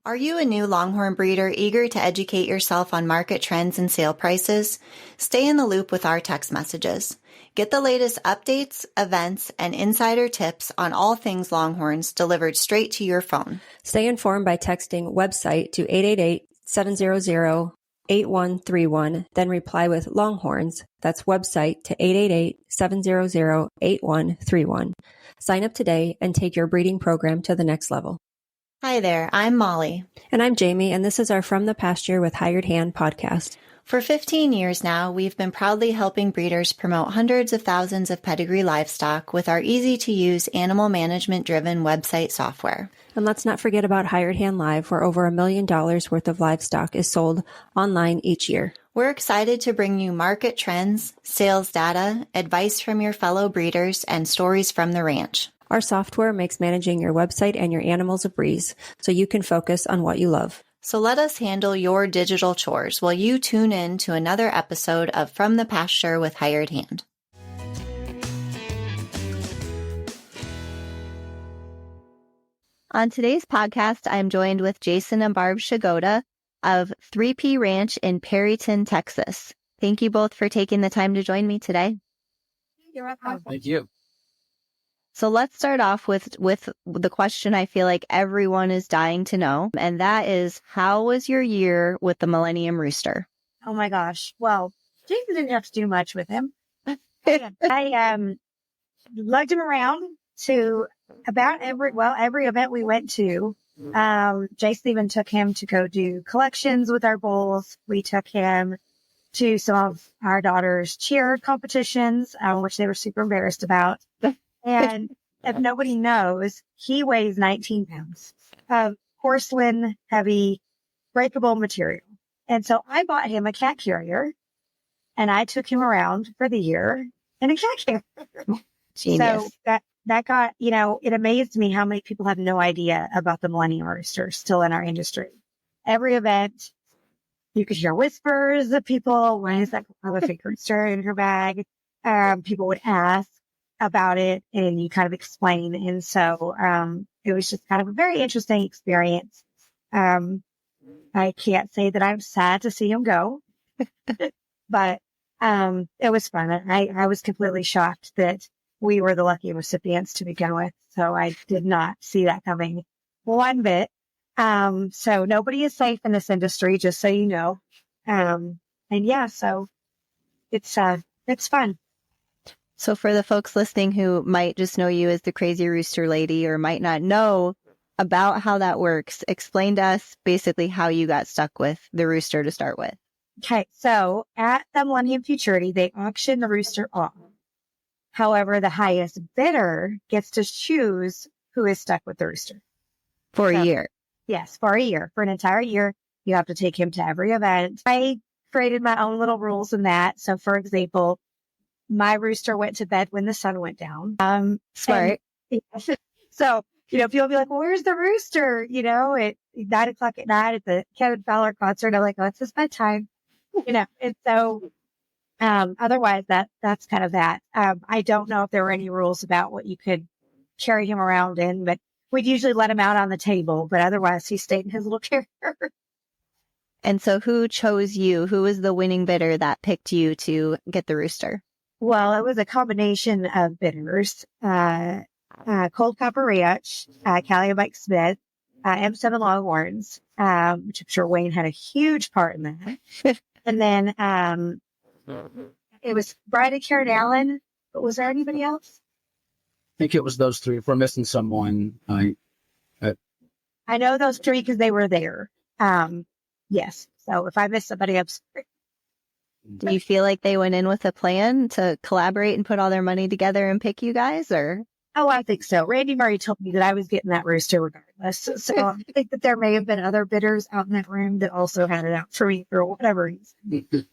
Are you a new Longhorn breeder eager to educate yourself on market trends and sale prices? Stay in the loop with our text messages. Get the latest updates, events, and insider tips on all things Longhorns delivered straight to your phone. Stay informed by texting website to 888-700-8131, then reply with Longhorns. That's website to 888-700-8131. Sign up today and take your breeding program to the next level. Hi there, I'm Molly. And I'm Jamie, and this is our From the Pasture with Hired Hand podcast. For 15 years now, we've been proudly helping breeders promote hundreds of thousands of pedigree livestock with our easy-to-use animal management-driven website software. And let's not forget about Hired Hand Live, where over $1 million worth of livestock is sold online each year. We're excited to bring you market trends, sales data, advice from your fellow breeders, and stories from the ranch. Our software makes managing your website and your animals a breeze, so you can focus on what you love. So let us handle your digital chores while you tune in to another episode of From the Pasture with Hired Hand. On today's podcast, I'm joined with Jason and Barb Pshigoda of 3P Ranch in Perryton, Texas. Thank you both for taking the time to join me today. You're welcome. Thank you. So let's start off with the question I feel like everyone is dying to know, and that is, how was your year with the Millennium Rooster? Oh my gosh. Well, Jason didn't have to do much with him. I lugged him around to about every event we went to. Jason even took him to go do collections with our bulls. We took him to some of our daughter's cheer competitions, which they were super embarrassed about. And if nobody knows, he weighs 19 pounds of porcelain, heavy, breakable material. And so I bought him a cat carrier, and I took him around for the year in a cat carrier. Genius. So that got, it amazed me how many people have no idea about the Millennium Rooster still in our industry. Every event, you could hear whispers of people, when is that have a fake rooster in her bag? People would ask about it, and you kind of explain. And so it was just kind of a very interesting experience. I can't say that I'm sad to see him go, but it was fun. I was completely shocked that we were the lucky recipients to begin with. So I did not see that coming one bit. So nobody is safe in this industry, just so you know. And yeah, so it's fun. So for the folks listening who might just know you as the Crazy Rooster Lady or might not know about how that works, explain to us basically how you got stuck with the rooster to start with. Okay, so at the Millennium Futurity, they auction the rooster off. However, the highest bidder gets to choose who is stuck with the rooster. For a year. Yes, for a year. For an entire year, you have to take him to every event. I created my own little rules in that. So, for example, my rooster went to bed when the sun went down. Smart. So, people be like, well, where's the rooster? At 9 o'clock at night at the Kevin Fowler concert. I'm like, oh, it's his bedtime. And so, otherwise that's kind of that. I don't know if there were any rules about what you could carry him around in, but we'd usually let him out on the table, but otherwise he stayed in his little carrier. And so who chose you? Who was the winning bidder that picked you to get the rooster? Well, it was a combination of bidders, Cold Copper Ranch, Callie and Mike Smith, M7 Longhorns, which I'm sure Wayne had a huge part in that. And then it was Brian and Karen Allen, but was there anybody else? I think it was those three. If we're missing someone, I know those three because they were there. Yes. So if I missed somebody, I'm sorry. Do you feel like they went in with a plan to collaborate and put all their money together and pick you guys, or? Oh, I think so. Randy Murray told me that I was getting that rooster regardless. So I think that there may have been other bidders out in that room that also had it out for me for whatever reason.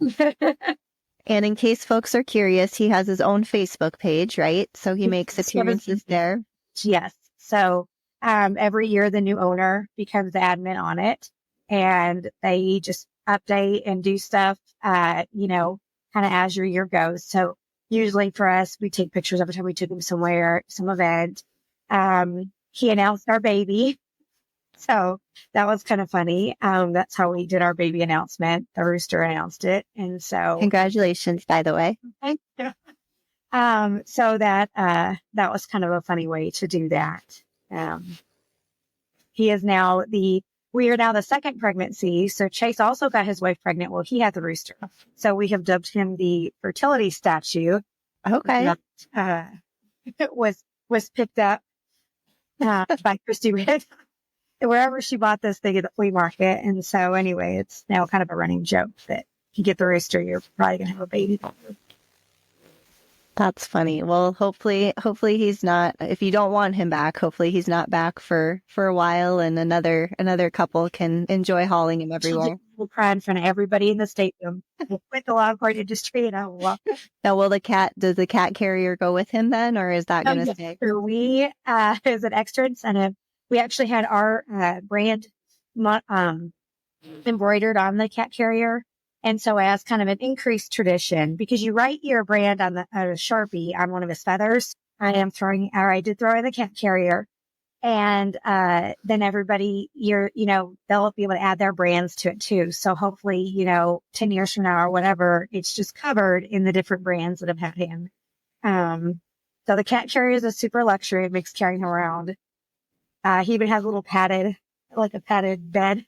And in case folks are curious, he has his own Facebook page, right? So he makes appearances there. Yes. So every year the new owner becomes admin on it, and they just update and do stuff, kind of as your year goes. So usually for us, we take pictures every time we took him somewhere, some event. He announced our baby. So that was kind of funny. That's how we did our baby announcement. The rooster announced it. And so Congratulations, by the way. thank you. So that was kind of a funny way to do that. He is now we are now the second pregnancy. So Chase also got his wife pregnant. Well, he had the rooster. So we have dubbed him the fertility statue. Okay. It was picked up by Christy Red wherever she bought this thing at the flea market. And so anyway, it's now kind of a running joke that if you get the rooster, you're probably going to have a baby. That's funny. Well, hopefully he's not, if you don't want him back, hopefully he's not back for a while and another couple can enjoy hauling him everywhere. We'll cry in front of everybody in the stadium. We'll quit the longhorn industry and I will walk. Now, does the cat carrier go with him then, or is that going to stay? So we, as an extra incentive, we actually had our brand embroidered on the cat carrier. And so as kind of an increased tradition, because you write your brand on a Sharpie on one of his feathers, I did throw in the cat carrier. And then everybody, they'll be able to add their brands to it too. So hopefully, 10 years from now or whatever, it's just covered in the different brands that have had him. So the cat carrier is a super luxury. It makes carrying him around. He even has a little padded bed.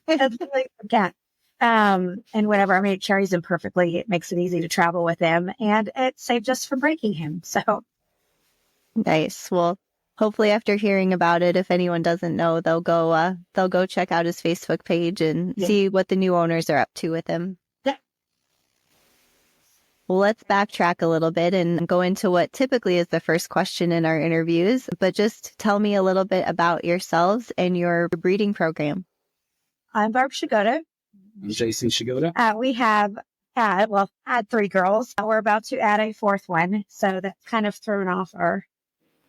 That's like a cat. And whatever. I mean, it carries him perfectly. It makes it easy to travel with him and it saved us from breaking him. So nice. Well, hopefully after hearing about it, if anyone doesn't know, they'll go check out his Facebook page and see what the new owners are up to with him. Yeah. Well, let's backtrack a little bit and go into what typically is the first question in our interviews, but just tell me a little bit about yourselves and your breeding program. I'm Barb Pshigoda. I'm Jason Pshigoda. We have had 3 girls. We're about to add a 4th one. So that's kind of thrown off our,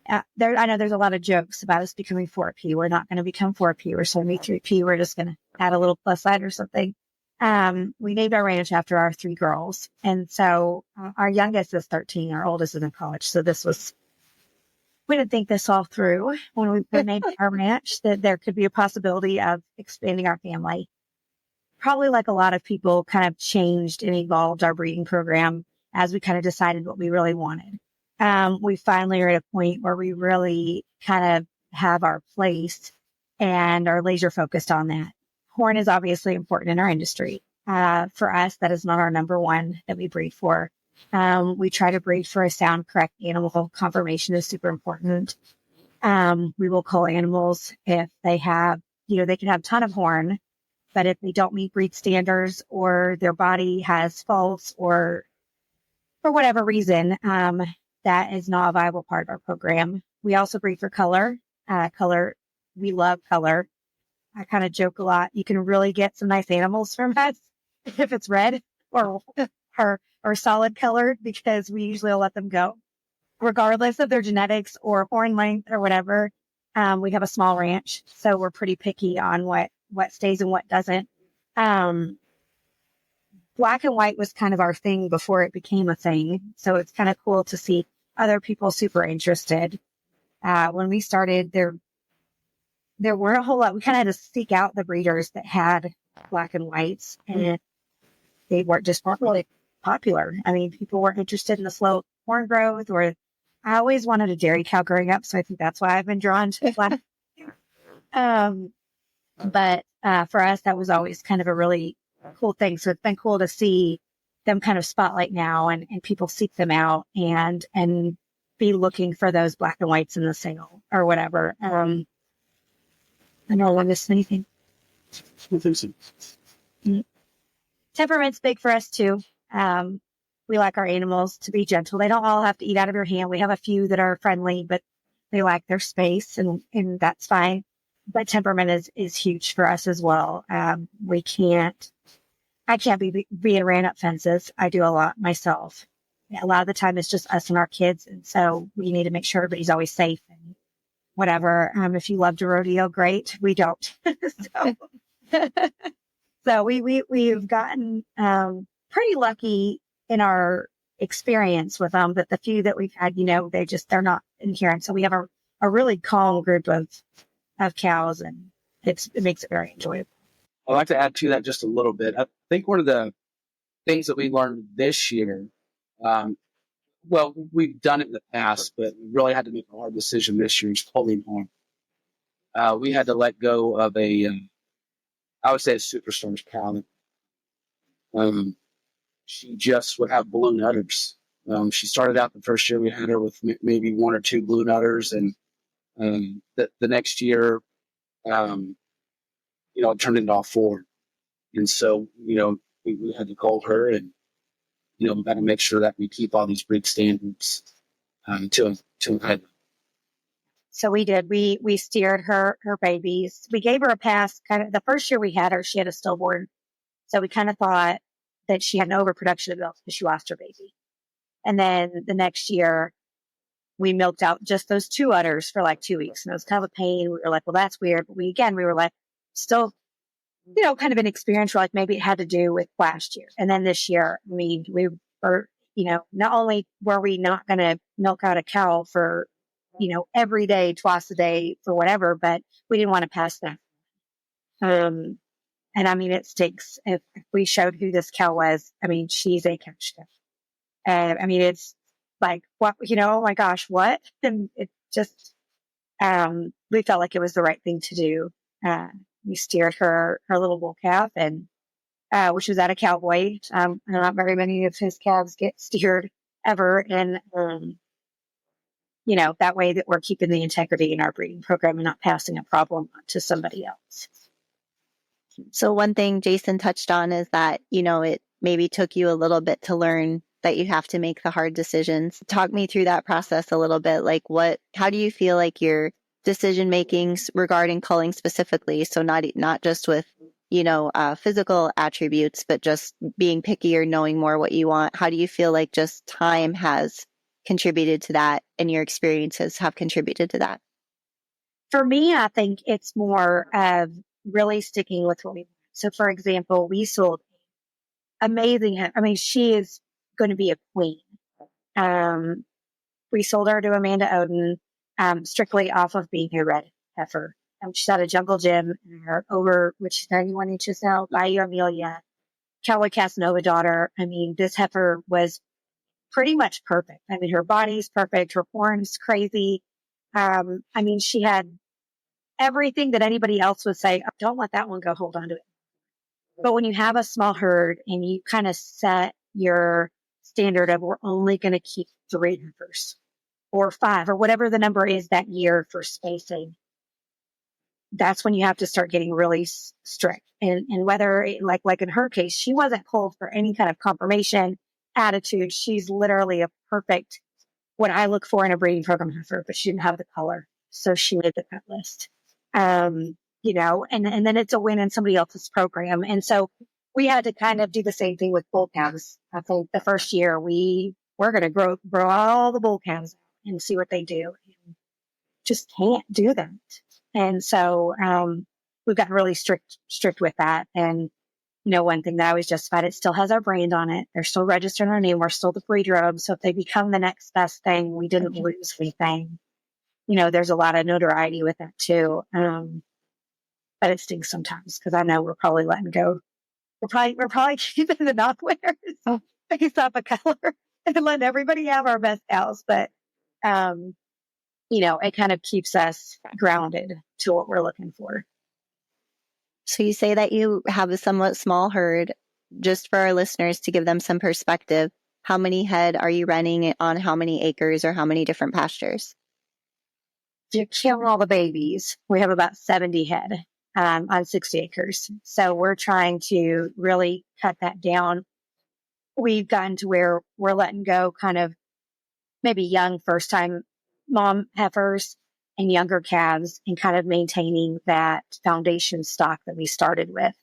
I know there's a lot of jokes about us becoming 4P. We're not going to become 4P. We're going to be 3P. We're just going to add a little plus side or something. We named our ranch after our 3 girls. And so our youngest is 13. Our oldest is in college. So we didn't think this all through when we named our ranch, that there could be a possibility of expanding our family. Probably like a lot of people kind of changed and evolved our breeding program as we kind of decided what we really wanted. We finally are at a point where we really kind of have our place and are laser focused on that. Horn is obviously important in our industry. For us, that is not our number one that we breed for. We try to breed for a sound, correct animal. Conformation is super important. We will cull animals if they have, they can have a ton of horn, but if they don't meet breed standards or their body has faults or for whatever reason, that is not a viable part of our program. We also breed for color. We love color. I kind of joke a lot. You can really get some nice animals from us if it's red or solid colored, because we usually will let them go regardless of their genetics or horn length or whatever. We have a small ranch, so we're pretty picky on what stays and what doesn't. Black and white was kind of our thing before it became a thing. So it's kind of cool to see other people super interested. When we started, there weren't a whole lot. We kind of had to seek out the breeders that had black and whites, and they weren't really popular. I mean, people weren't interested in the slow horn growth, or I always wanted a dairy cow growing up. So I think that's why I've been drawn to black. But for us, that was always kind of a really cool thing. So it's been cool to see them kind of spotlight now and people seek them out and be looking for those black and whites in the sale or whatever. I know I missed anything. Temperament's big for us too. We like our animals to be gentle. They don't all have to eat out of your hand. We have a few that are friendly, but they like their space and that's fine. But temperament is huge for us as well. I can't be being ran up fences. I do a lot myself. A lot of the time it's just us and our kids. And so we need to make sure everybody's always safe and whatever. If you love to rodeo, great. We don't. So we've gotten, pretty lucky in our experience with them, but the few that we've had, they're not adherent. So we have a really calm group of cows, and it makes it very enjoyable. I'd like to add to that just a little bit. I think one of the things that we learned this year, well, we've done it in the past, but we really had to make a hard decision this year is pulling horn. We had to let go of I would say a superstar's talent. She just would have balloon udders. She started out the first year we had her with maybe 1 or 2 balloon udders, and the next year, it turned into all 4. And so, we had to call her, and we got to make sure that we keep all these breed standards to head. So we did. We steered her babies. We gave her a pass. Kind of the first year we had her, she had a stillborn, so we kind of thought that she had an overproduction of milk because she lost her baby. And then the next year, we milked out just those 2 udders for like 2 weeks, and it was kind of a pain. We were like, well, that's weird. But we were like, still, kind of inexperienced. We're like, maybe it had to do with last year. And then this year, we were, not only were we not going to milk out a cow for, every day, twice a day for whatever, but we didn't want to pass that. And I mean, it stinks. If we showed who this cow was, I mean, she's a couch cow. I mean, it's like, what, oh my gosh, what? And it just, we felt like it was the right thing to do. We steered her little bull calf, and, which was at a cowboy. Not very many of his calves get steered ever. And, that way that we're keeping the integrity in our breeding program and not passing a problem on to somebody else. So one thing Jason touched on is that, it maybe took you a little bit to learn that you have to make the hard decisions. Talk me through that process a little bit. Like how do you feel like your decision making regarding culling specifically? So not just with, physical attributes, but just being picky or knowing more what you want. How do you feel like just time has contributed to that, and your experiences have contributed to that? For me, I think it's more of really sticking with what we want. So, for example, we sold amazing. I mean, she is going to be a queen. We sold her to Amanda Oden, strictly off of being a red heifer. She's at a jungle gym, which is 91 inches now, Bayou Amelia, Cowboy Casanova daughter. I mean, this heifer was pretty much perfect. I mean, her body's perfect. Her horn's crazy. I mean, she had everything that anybody else would say, oh, don't let that one go, hold on to it. But when you have a small herd and you kind of set your standard of we're only going to keep 3 heifers or 5 or whatever the number is that year for spacing, that's when you have to start getting really strict. And whether like in her case, she wasn't pulled for any kind of confirmation attitude. She's literally a perfect, what I look for in a breeding program heifer, but she didn't have the color. So she made the cut list. And then it's a win in somebody else's program. And so we had to kind of do the same thing with bull calves. I think the first year we're going to grow all the bull calves and see what they do. And just can't do that. And so, we've gotten really strict with that. And, one thing that I was justified, it still has our brand on it. They're still registered in our name. We're still the breeder of them. So if they become the next best thing, we didn't lose anything. There's a lot of notoriety with that too. But it stings sometimes because I know we're probably letting go. We're probably keeping the non-winners based off a color and letting everybody have our best cows. But, it kind of keeps us grounded to what we're looking for. So you say that you have a somewhat small herd. Just for our listeners to give them some perspective, how many head are you running on how many acres or how many different pastures? If you count all the babies, we have about 70 head on 60 acres. So we're trying to really cut that down. We've gotten to where we're letting go kind of maybe young first-time mom heifers and younger calves and kind of maintaining that foundation stock that we started with,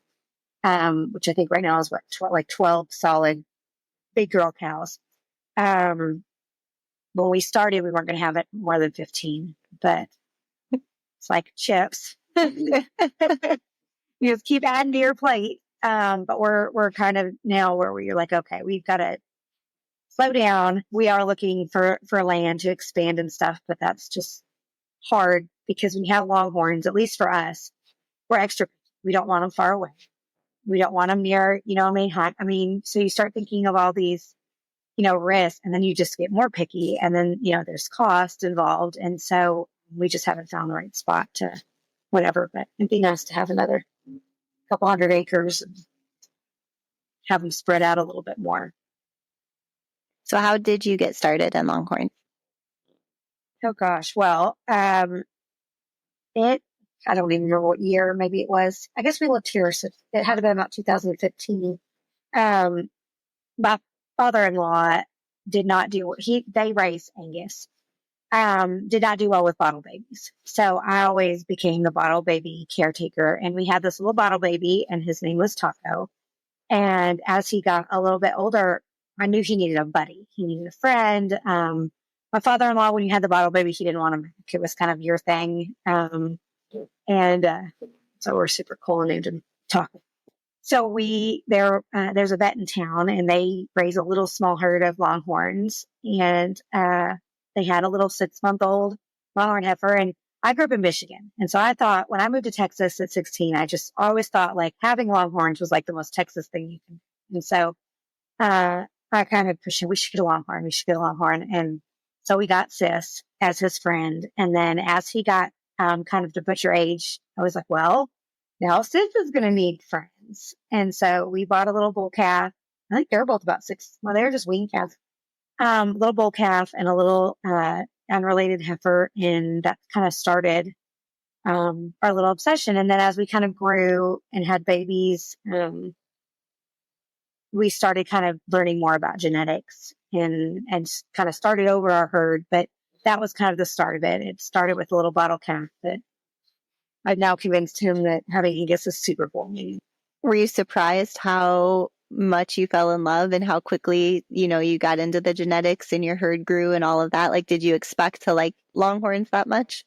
which I think right now is like 12 solid big girl cows. When we started, we weren't going to have it more than 15, but it's like chips. You just keep adding to your plate. But we're kind of now where you're like, okay, we've got to slow down. We are looking for land to expand and stuff, but that's just hard because when you have longhorns, at least for us, we're extra. We don't want them far away. We don't want them near, a main hunt. I mean, so you start thinking of all these, risks, and then you just get more picky, and then, there's cost involved. And so we just haven't found the right spot to whatever, but it'd be nice to have another couple hundred acres and have them spread out a little bit more. So how did you get started in Longhorn? Oh gosh. Well, I don't even remember what year, maybe it was. I guess we lived here, so it had to be about 2015. My father-in-law did not do, they raised Angus, did not do well with bottle babies. So I always became the bottle baby caretaker, and we had this little bottle baby, and his name was Taco. And as he got a little bit older, I knew he needed a buddy. He needed a friend. My father-in-law, when you had the bottle baby, he didn't want him. It was kind of your thing. So we're super cool and named him Taco. So there's a vet in town, and they raise a little small herd of Longhorns, and they had a little 6-month-old Longhorn heifer. And I grew up in Michigan, and so I thought when I moved to Texas at 16, I just always thought like having Longhorns was like the most Texas thing you can. And so I kind of pushed him, we should get a Longhorn. We should get a Longhorn. And so we got Sis as his friend. And then as he got kind of to butcher age, I was like, well, now Sis is going to need friends. And so we bought a little bull calf. I think they were both about 6. Well, they were just weaned calves. Little bull calf and a little unrelated heifer. And that kind of started our little obsession. And then as we kind of grew and had babies, we started kind of learning more about genetics and kind of started over our herd. But that was kind of the start of it. It started with a little bottle calf that I've now convinced him that having Angus is super for me. Were you surprised how much you fell in love and how quickly, you got into the genetics and your herd grew and all of that? Like, did you expect to like Longhorns that much?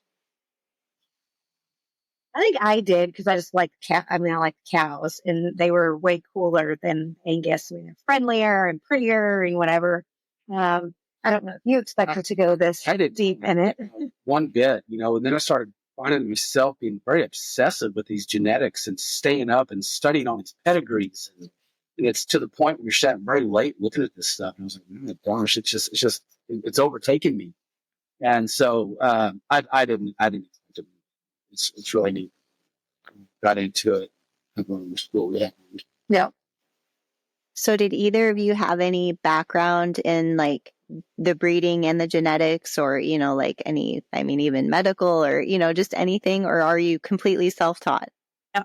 I think I did because I just like I like cows, and they were way cooler than Angus. I mean, they're friendlier and prettier and whatever. I don't know if you expected to go this deep in it. One bit, and then I started finding myself being very obsessive with these genetics and staying up and studying all these pedigrees. And it's to the point where you're sitting very late looking at this stuff. And I was like, oh, gosh, it's overtaking me. And so I didn't expect it. It's really neat. Got into it. Yeah. So did either of you have any background in like the breeding and the genetics or, like even medical or, just anything, or are you completely self-taught?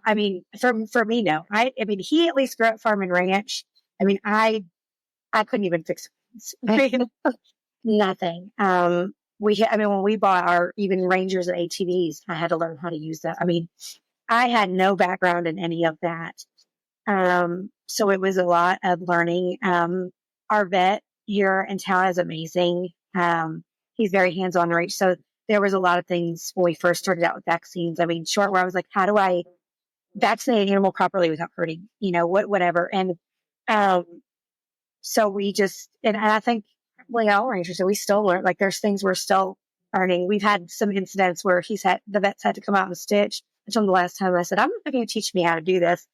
I mean, for me, no. He at least grew up farm and ranch. I mean, I couldn't even fix things. Nothing. When we bought our even Rangers and ATVs, I had to learn how to use that. I mean, I had no background in any of that. So it was a lot of learning. Our vet here in town is amazing. He's very hands-on range. So there was a lot of things when we first started out with vaccines. I mean, where I was like, how do I vaccinate an animal properly without hurting, whatever. And, so we just, and I think all rangers, so we still learn, like there's things we're still learning. We've had some incidents where the vets had to come out and stitch. I told him the last time, I said, I'm not going to teach me how to do this.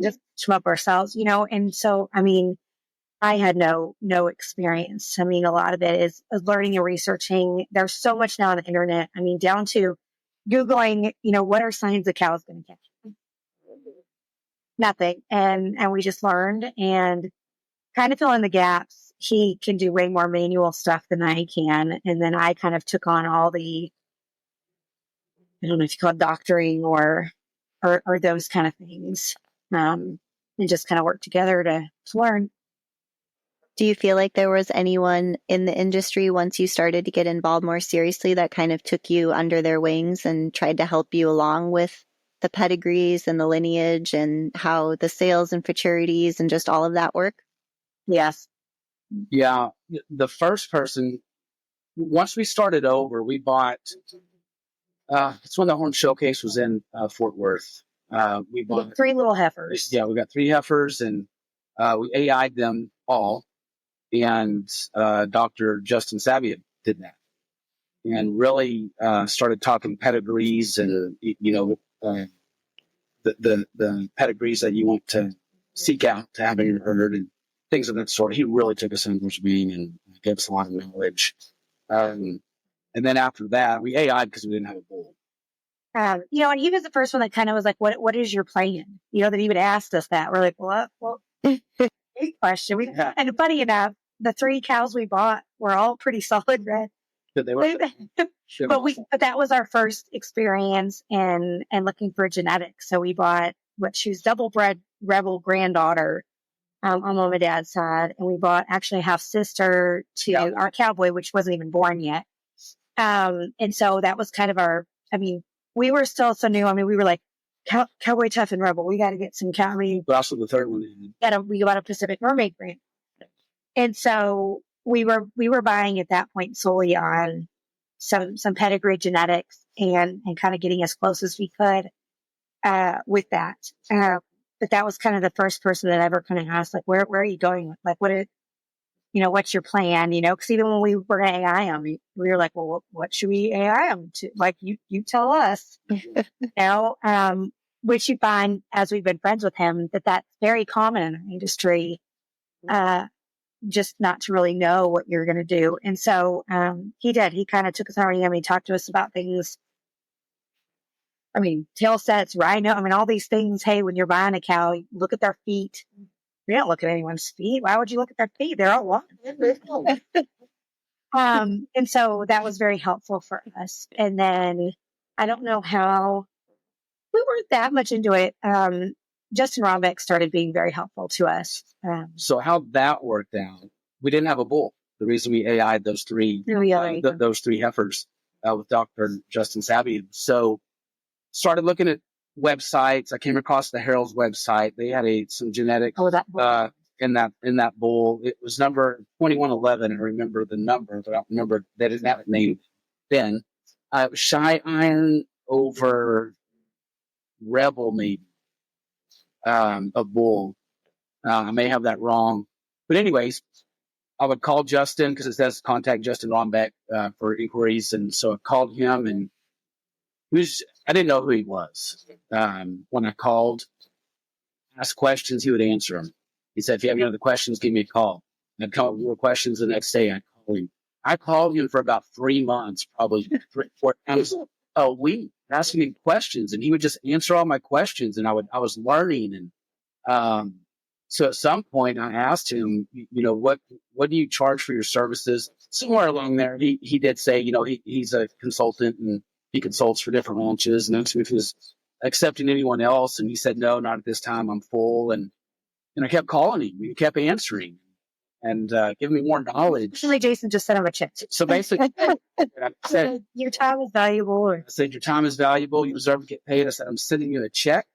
Just come up ourselves, And so, I had no experience. A lot of it is learning and researching. There's so much now on the internet. Down to Googling, what are signs a cow's going to catch? Nothing. And we just learned and kind of fill in the gaps. He can do way more manual stuff than I can. And then I kind of took on all the, I don't know if you call it doctoring or those kind of things. And just kind of work together to learn. Do you feel like there was anyone in the industry once you started to get involved more seriously that kind of took you under their wings and tried to help you along with the pedigrees and the lineage and how the sales and futurities and just all of that work? Yes. Yeah. The first person, once we started over, we bought, it's when the Horn Showcase was in Fort Worth. We bought 3 little heifers. Yeah, we got 3 heifers and we AI'd them all. And Dr. Justin Savia did that and really started talking pedigrees and, the pedigrees that you want to seek out to have in your herd and things of that sort. He really took us under his wing and gave us a lot of knowledge. And then after that, we AI'd because we didn't have a bull. And he was the first one that kind of was like, what is your plan? That he would ask us that. We're like, well, great question. Yeah. And funny enough, the 3 cows we bought were all pretty solid red. They were. But that was our first experience in looking for genetics. So we bought she was double bred rebel granddaughter on mom and dad's side, and we bought actually a half sister to our cowboy, which wasn't even born yet. And so that was kind of we were still so new. We were like cowboy tough and rebel. We got to get some cow. But also the third one. We got a Pacific Mermaid brand, and so we were buying at that point solely on some pedigree genetics and kind of getting as close as we could with that. But that was kind of the first person that ever kind of asked, like, where are you going? Like, what's your plan? Because even when we were going to AI them, we were like, well, what should we AI them to? Like, you tell us, which you find as we've been friends with him, that's very common in our industry. Just not to really know what you're going to do. And so, he kind of took us on, he talked to us about things. Tail sets, rhino, all these things. Hey, when you're buying a cow, you look at their feet. You don't look at anyone's feet. Why would you look at their feet? They're all long. And so that was very helpful for us. And then I don't know how we weren't that much into it. Justin Rombeck started being very helpful to us. So how that worked out, we didn't have a bull. The reason we AI'd those 3, those 3 heifers with Dr. Justin Savvy. So started looking at websites. I came across the Herald's website. They had some genetics in that bull. It was number 2111. I remember the number, but I don't remember they didn't have a name then. It was Shy Iron over Rebel, maybe. A bull. I may have that wrong. But anyways, I would call Justin because it says contact Justin Rombeck for inquiries. And so I called him, and I didn't know who he was. When I called, asked questions, he would answer them. He said, if you have any other questions, give me a call. And I'd call more questions the next day. I'd call him. I called him for about 3 months, probably 3-4 times a week, asking him questions, and he would just answer all my questions, and I was learning. And so at some point I asked him, what do you charge for your services? Somewhere along there, he did say, he's a consultant and he consults for different ranches, and asked me if he was accepting anyone else, and he said, no, not at this time, I'm full. And I kept calling him, he kept answering and giving me more knowledge. Actually, Jason just sent him a check. So basically, I said, your time is valuable. I said, your time is valuable. You deserve to get paid. I said, I'm sending you a check.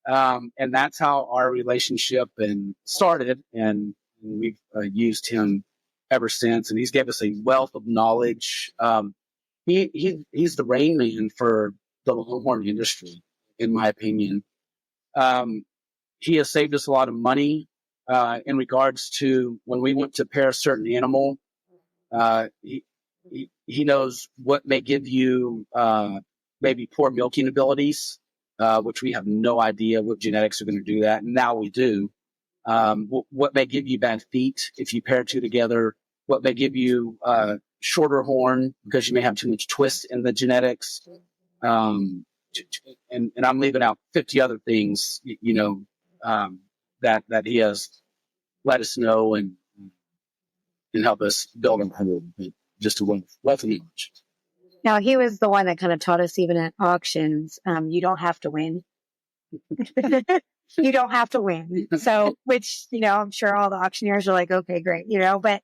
And that's how our relationship started. And we've used him ever since. And he's gave us a wealth of knowledge. He's the rain man for the longhorn industry, in my opinion. He has saved us a lot of money. In regards to when we want to pair a certain animal, he knows what may give you maybe poor milking abilities, which we have no idea what genetics are going to do that. And now we do. What may give you bad feet if you pair 2 together? What may give you shorter horn because you may have too much twist in the genetics? And I'm leaving out 50 other things, that he has let us know and help us build a herd, just to wealth of knowledge. Now, he was the one that kind of taught us, even at auctions, you don't have to win. You don't have to win. So, which, I'm sure all the auctioneers are like, okay, great, but,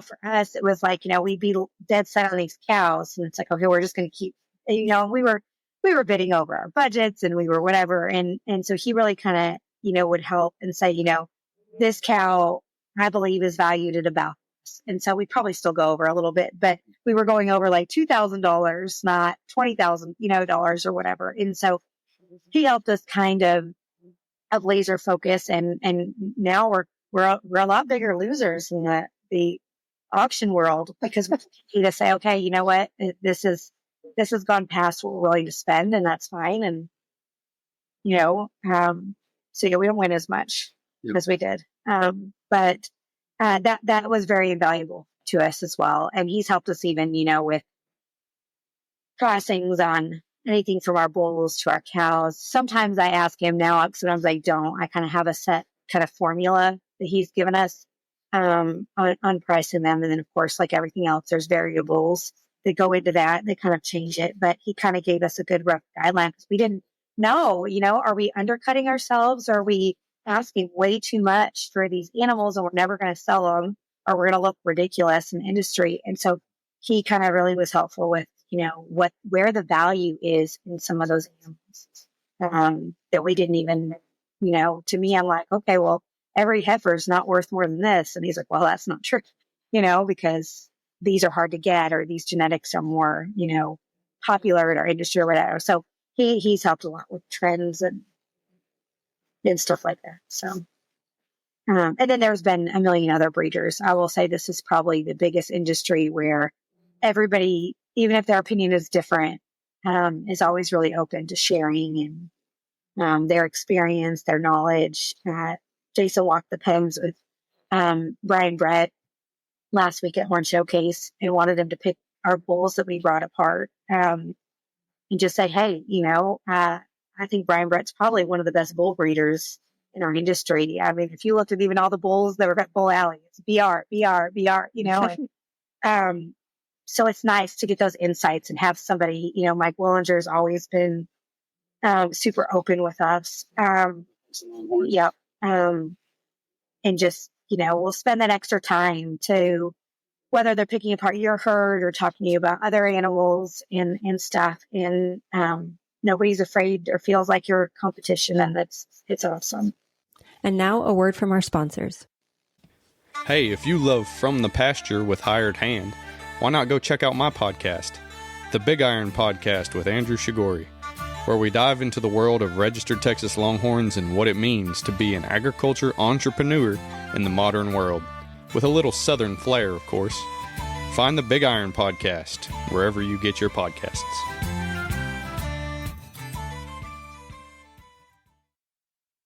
for us, it was like, we'd be dead set on these cows, and it's like, okay, we're just going to keep, we were bidding over our budgets, and we were whatever. And so he really kind of, would help and say, this cow, I believe, is valued at about this. And so we probably still go over a little bit, but we were going over like $2,000, not $20,000, dollars or whatever. And so he helped us kind of laser focus. And now we're a lot bigger losers in the auction world because we need to say, okay, you know what? This has gone past what we're willing to spend, and that's fine. And So yeah, we don't win as much Yep. as we did. But that was very invaluable to us as well. And he's helped us even, with crossings on anything from our bulls to our cows. Sometimes I ask him now, sometimes I don't. I kind of have a set kind of formula that he's given us on pricing them. And then, of course, like everything else, there's variables that go into that. They kind of change it. But he kind of gave us a good rough guideline because we didn't know, are we undercutting ourselves? Are we asking way too much for these animals and we're never going to sell them, or we're going to look ridiculous in the industry? And so he kind of really was helpful with, where the value is in some of those animals that we didn't even, to me, I'm like, okay, well, every heifer is not worth more than this. And he's like, well, that's not true, because these are hard to get, or these genetics are more, popular in our industry or whatever. So he's helped a lot with trends and stuff like that. So, and then there's been a million other breeders. I will say this is probably the biggest industry where everybody, even if their opinion is different, is always really open to sharing and their experience, their knowledge. Jason walked the pens with Brian Brett last week at Horn Showcase and wanted him to pick our bulls that we brought apart and just say, hey, I think Brian Brett's probably one of the best bull breeders in our industry. I mean, if you looked at even all the bulls that were at Bull Alley, it's BR, and, so it's nice to get those insights and have somebody, Mike Willinger's always been super open with us. Yeah. And just, we'll spend that extra time to, whether they're picking apart your herd or talking to you about other animals and stuff. And nobody's afraid or feels like you're competition. And it's awesome. And now a word from our sponsors. Hey, if you love From the Pasture with Hired Hand, why not go check out my podcast, The Big Iron Podcast with Andrew Pshigori, where we dive into the world of registered Texas Longhorns and what it means to be an agriculture entrepreneur in the modern world, with a little southern flair, of course. Find The Big Iron Podcast wherever you get your podcasts.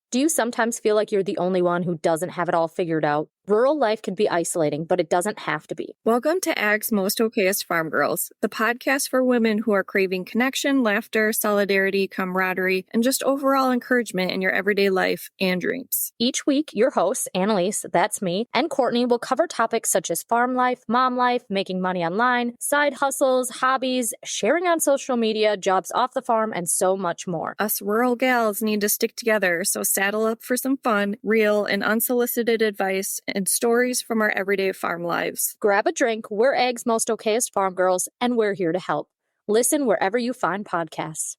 Do you sometimes feel like you're the only one who doesn't have it all figured out? Rural life can be isolating, but it doesn't have to be. Welcome to Ag's Most Okayest Farm Girls, the podcast for women who are craving connection, laughter, solidarity, camaraderie, and just overall encouragement in your everyday life and dreams. Each week, your hosts, Annalise, that's me, and Courtney will cover topics such as farm life, mom life, making money online, side hustles, hobbies, sharing on social media, jobs off the farm, and so much more. Us rural gals need to stick together, so saddle up for some fun, real, and unsolicited advice and stories from our everyday farm lives. Grab a drink, we're Ag's Most Okayest Farm Girls, and we're here to help. Listen wherever you find podcasts.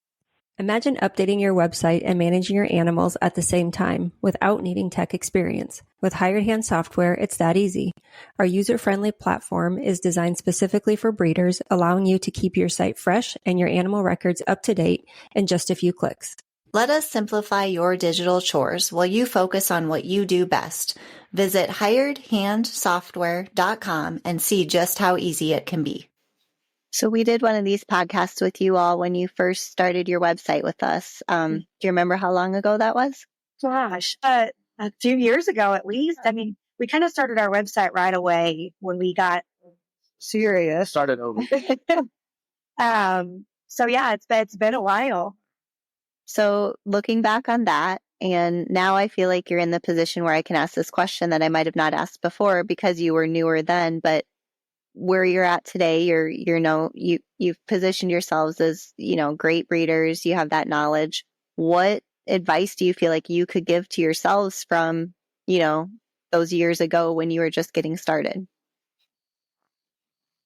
Imagine updating your website and managing your animals at the same time without needing tech experience. With Hired Hand software, it's that easy. Our user-friendly platform is designed specifically for breeders, allowing you to keep your site fresh and your animal records up to date in just a few clicks. Let us simplify your digital chores while you focus on what you do best. Visit hiredhandsoftware.com and see just how easy it can be. So we did one of these podcasts with you all when you first started your website with us. Do you remember how long ago that was? Gosh, a few years ago at least. I mean, we kind of started our website right away when we got serious. Started over. So yeah, it's been a while. So looking back on that, and now I feel like you're in the position where I can ask this question that I might have not asked before because you were newer then, but where you're at today, you've positioned yourselves as, great breeders. You have that knowledge. What advice do you feel like you could give to yourselves from, those years ago when you were just getting started?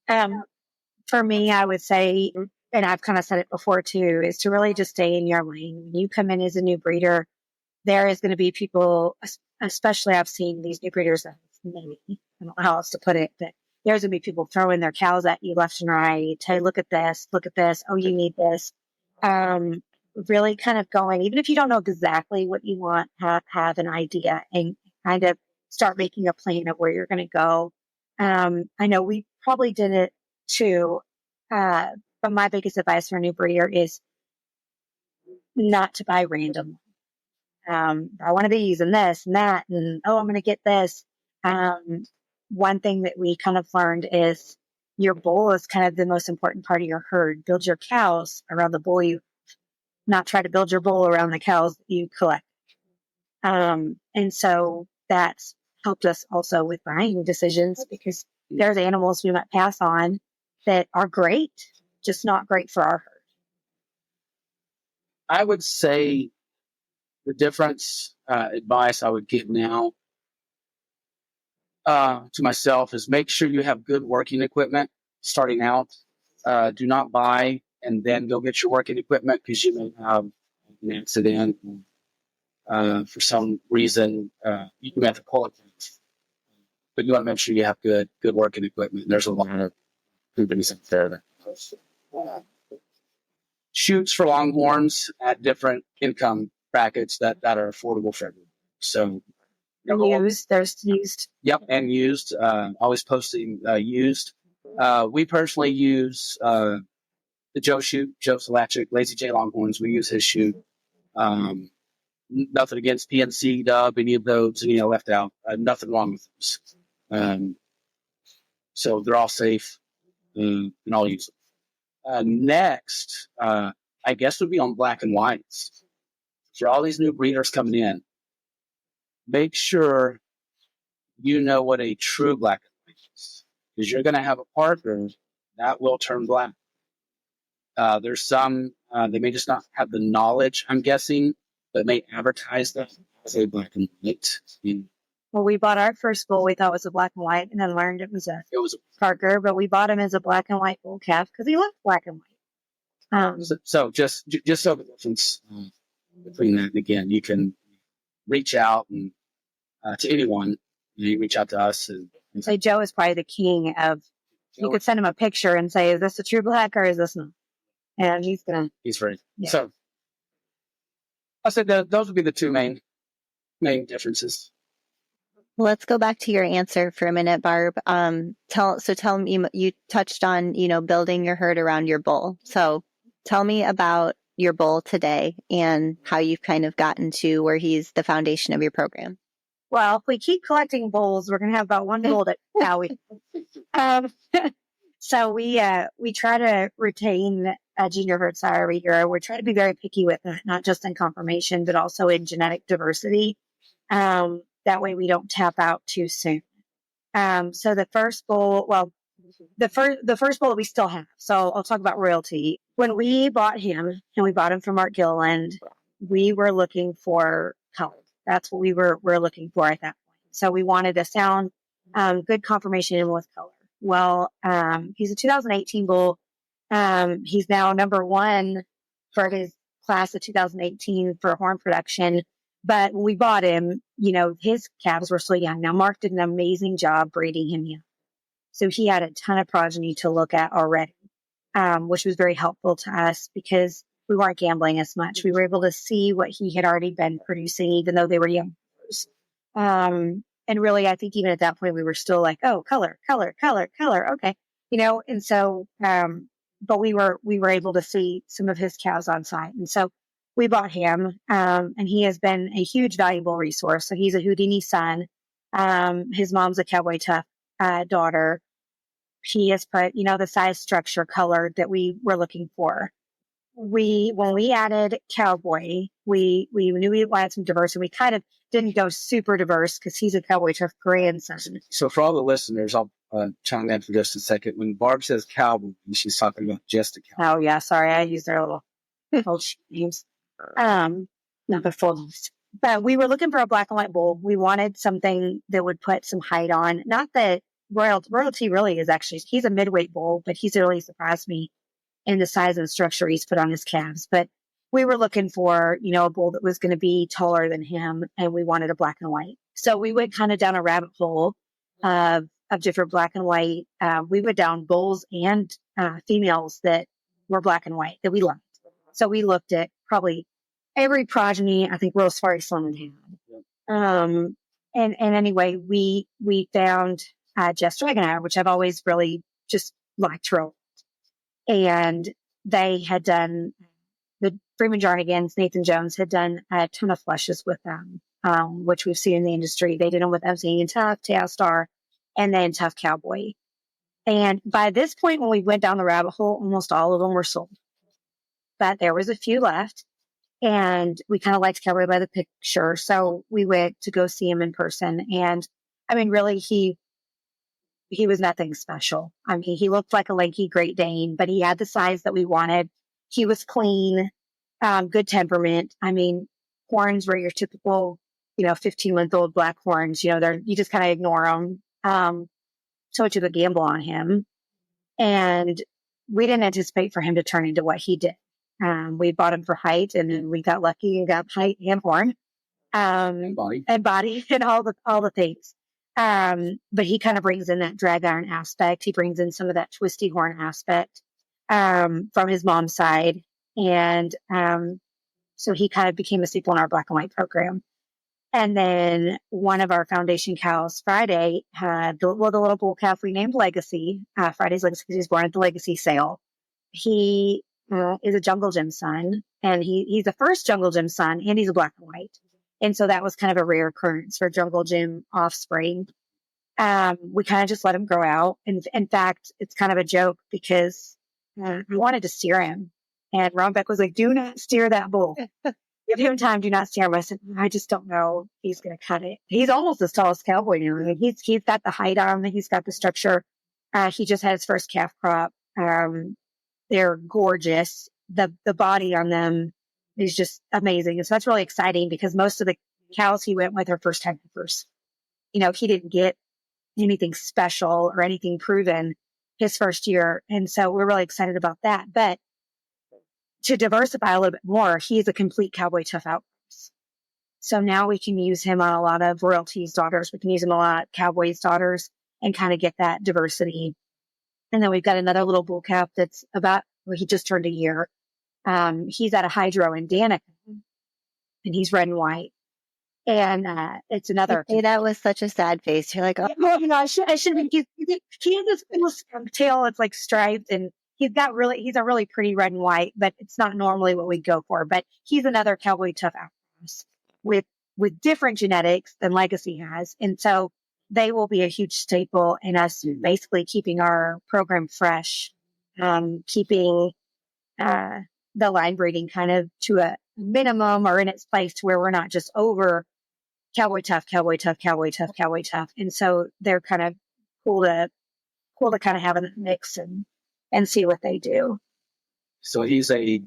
For me, I would say, and I've kind of said it before too, is to really just stay in your lane. When you come in as a new breeder, there is going to be people, especially I've seen these new breeders, maybe, I don't know how else to put it, but there's going to be people throwing their cows at you left and right. Hey, look at this. Oh, you need this. Really kind of going, even if you don't know exactly what you want, have an idea and kind of start making a plan of where you're going to go. I know we probably did it too. But my biggest advice for a new breeder is not to buy random. I want these and this and that, and I'm going to get this. One thing that we kind of learned is your bull is kind of the most important part of your herd. Build your cows around the bull you, not try to build your bull around the cows that you collect. And so that's helped us also with buying decisions, because there's animals we might pass on that are great, just not great for our herd. I would say the difference advice I would give now to myself is make sure you have good working equipment starting out. Do not buy and then go get your working equipment, because you may have an accident. For some reason, you may have to pull it. But you want to make sure you have good working equipment. There's a lot of companies out there that shoots for longhorns at different income brackets that are affordable for everyone. So There's used. Yep, and used. Always posting used. We personally use the Joe shoot, Joe Salachic, Lazy J Longhorns. We use his shoot. Nothing against PNC, Dub, any of those, left out. Nothing wrong with those. So they're all safe, and I'll use them. Next, I guess would be on black and whites. For all these new breeders coming in, make sure you know what a true black and white is, because you're going to have a partner that will turn black. There's some, they may just not have the knowledge, I'm guessing, but may advertise them as a black and white. Well, we bought our first bull, we thought it was a black and white, and then learned it was a Parker, but we bought him as a black and white bull calf because he looked black and white. So just so the difference between that, and again, you can reach out and to anyone. You reach out to us and say Joe is probably the king of. You could send him a picture and say, "Is this a true black or is this not?" And he's ready. Yeah. So I said those would be the two main differences. Let's go back to your answer for a minute, Barb. Tell me, you touched on, building your herd around your bull. So tell me about your bull today and how you've kind of gotten to where he's the foundation of your program. Well, if we keep collecting bulls, we're going to have about one bull that So we try to retain a junior herd sire every year. We try to be very picky with it, not just in conformation, but also in genetic diversity. That way we don't tap out too soon. So the first bull, the first bull that we still have. So I'll talk about royalty. When we bought him, and we bought him from Mark Gilliland, we were looking for color. That's what we were looking for at that point. So we wanted a sound, good conformation with color. Well, he's a 2018 bull. He's now number one for his class of 2018 for horn production. But when we bought him, his calves were still young. Now, Mark did an amazing job breeding him young. So he had a ton of progeny to look at already, which was very helpful to us because we weren't gambling as much. We were able to see what he had already been producing, even though they were young. And really, I think even at that point, we were still like, oh, color. Okay. And so, but we were able to see some of his cows on site. And so we bought him, and he has been a huge valuable resource. So he's a Houdini son. His mom's a Cowboy Tough daughter. He has put, the size, structure, color that we were looking for. When we added Cowboy, we knew we wanted some diversity. We kind of didn't go super diverse because he's a Cowboy Tough grandson. So for all the listeners, I'll chime in for just a second. When Barb says cowboy, she's talking about just a cowboy. Oh yeah, sorry, I used their little names. Not the full names. But we were looking for a black and white bull. We wanted something that would put some height on. Not that royalty really is actually, he's a midweight bull, but he's really surprised me in the size and structure he's put on his calves. But we were looking for, a bull that was going to be taller than him, and we wanted a black and white. So we went kind of down a rabbit hole of different black and white. We went down bulls and females that were black and white that we liked. So we looked at probably every progeny I think Rose Fari Sloan had. And anyway, we found Jess Dragonair, which I've always really just liked her. And they had done Freeman Jarnigan's Nathan Jones had done a ton of flushes with them, which we've seen in the industry. They did them with MC and Tough, Tailstar, and then Tough Cowboy. And by this point, when we went down the rabbit hole, almost all of them were sold. But there was a few left. And we kind of liked Cowboy by the picture. So we went to go see him in person. And I mean, really, he was nothing special. I mean, he looked like a lanky Great Dane, but he had the size that we wanted. He was clean, good temperament. I mean, horns were your typical, 15-month-old black horns. You just kind of ignore them. So much of a gamble on him. And we didn't anticipate for him to turn into what he did. We bought him for height, and then we got lucky and got height and horn, and body and all the things. But he kind of brings in that drag iron aspect. He brings in some of that twisty horn aspect, from his mom's side. And, so he kind of became a staple in our black and white program. And then one of our foundation cows, Friday, had the little bull calf we named Legacy, Friday's Legacy, because he was born at the Legacy sale. He is a Jungle Gym son, and he's the first Jungle Gym son, and he's a black and white. And so that was kind of a rare occurrence for Jungle Gym offspring. We kind of just let him grow out. And in fact, it's kind of a joke because we wanted to steer him. And Ron Beck was like, do not steer that bull. Give him time, do not steer him. I said, I just don't know if he's going to cut it. He's almost as tall as Cowboy now. I mean, he's got the height on him. He's got the structure. He just had his first calf crop. They're gorgeous. The body on them is just amazing. And so that's really exciting because most of the cows he went with are first time heifers. He didn't get anything special or anything proven his first year. And so we're really excited about that. But to diversify a little bit more, he's a complete Cowboy Tough outcross. So now we can use him on a lot of royalties' daughters. We can use him a lot of Cowboys' daughters and kind of get that diversity. And then we've got another little bull calf that's he just turned a year. He's at a hydro in Danica, and he's red and white. And it's another. Hey, that was such a sad face. You're like, oh my gosh, I should have. He has this cool skunk tail. It's like striped, and he's a really pretty red and white, but it's not normally what we go for. But he's another Cowboy Tough outcross with different genetics than Legacy has, and so they will be a huge staple in us basically keeping our program fresh, keeping the line breeding kind of to a minimum or in its place to where we're not just over Cowboy Tough, Cowboy Tough, Cowboy Tough, Cowboy Tough. And so they're kind of cool to kind of have a mix and see what they do. So he's a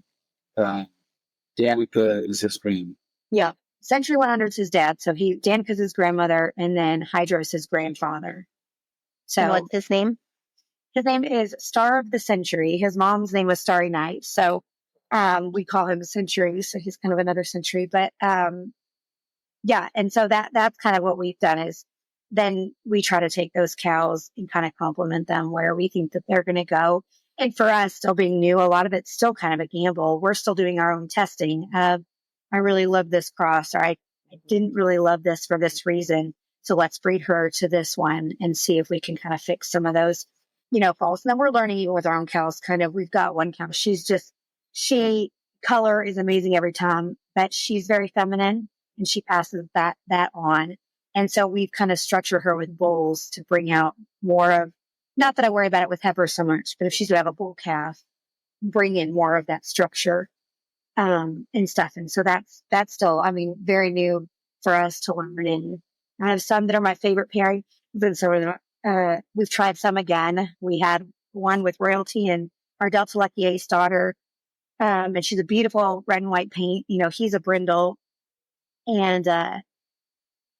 Danica is his cream. Yeah. Century 100 is his dad. So Danica's his grandmother, and then Hydro's his grandfather. So and what's his name? His name is Star of the Century. His mom's name was Starry Night. So we call him Century. So he's kind of another century. But yeah. And so that's kind of what we've done is then we try to take those cows and kind of complement them where we think that they're going to go. And for us, still being new, a lot of it's still kind of a gamble. We're still doing our own testing of, I really love this cross, or I didn't really love this for this reason. So let's breed her to this one and see if we can kind of fix some of those, faults. And then we're learning even with our own cows, kind of, we've got one cow. She color is amazing every time, but she's very feminine and she passes that on. And so we've kind of structured her with bulls to bring out more of, not that I worry about it with heifers so much, but if she's going to have a bull calf, bring in more of that structure, and stuff. And so that's still, very new for us to learn. And I have some that are my favorite pairing. Then so, we've tried some again. We had one with royalty and our Delta Lucky Ace daughter. And she's a beautiful red and white paint. He's a brindle. And,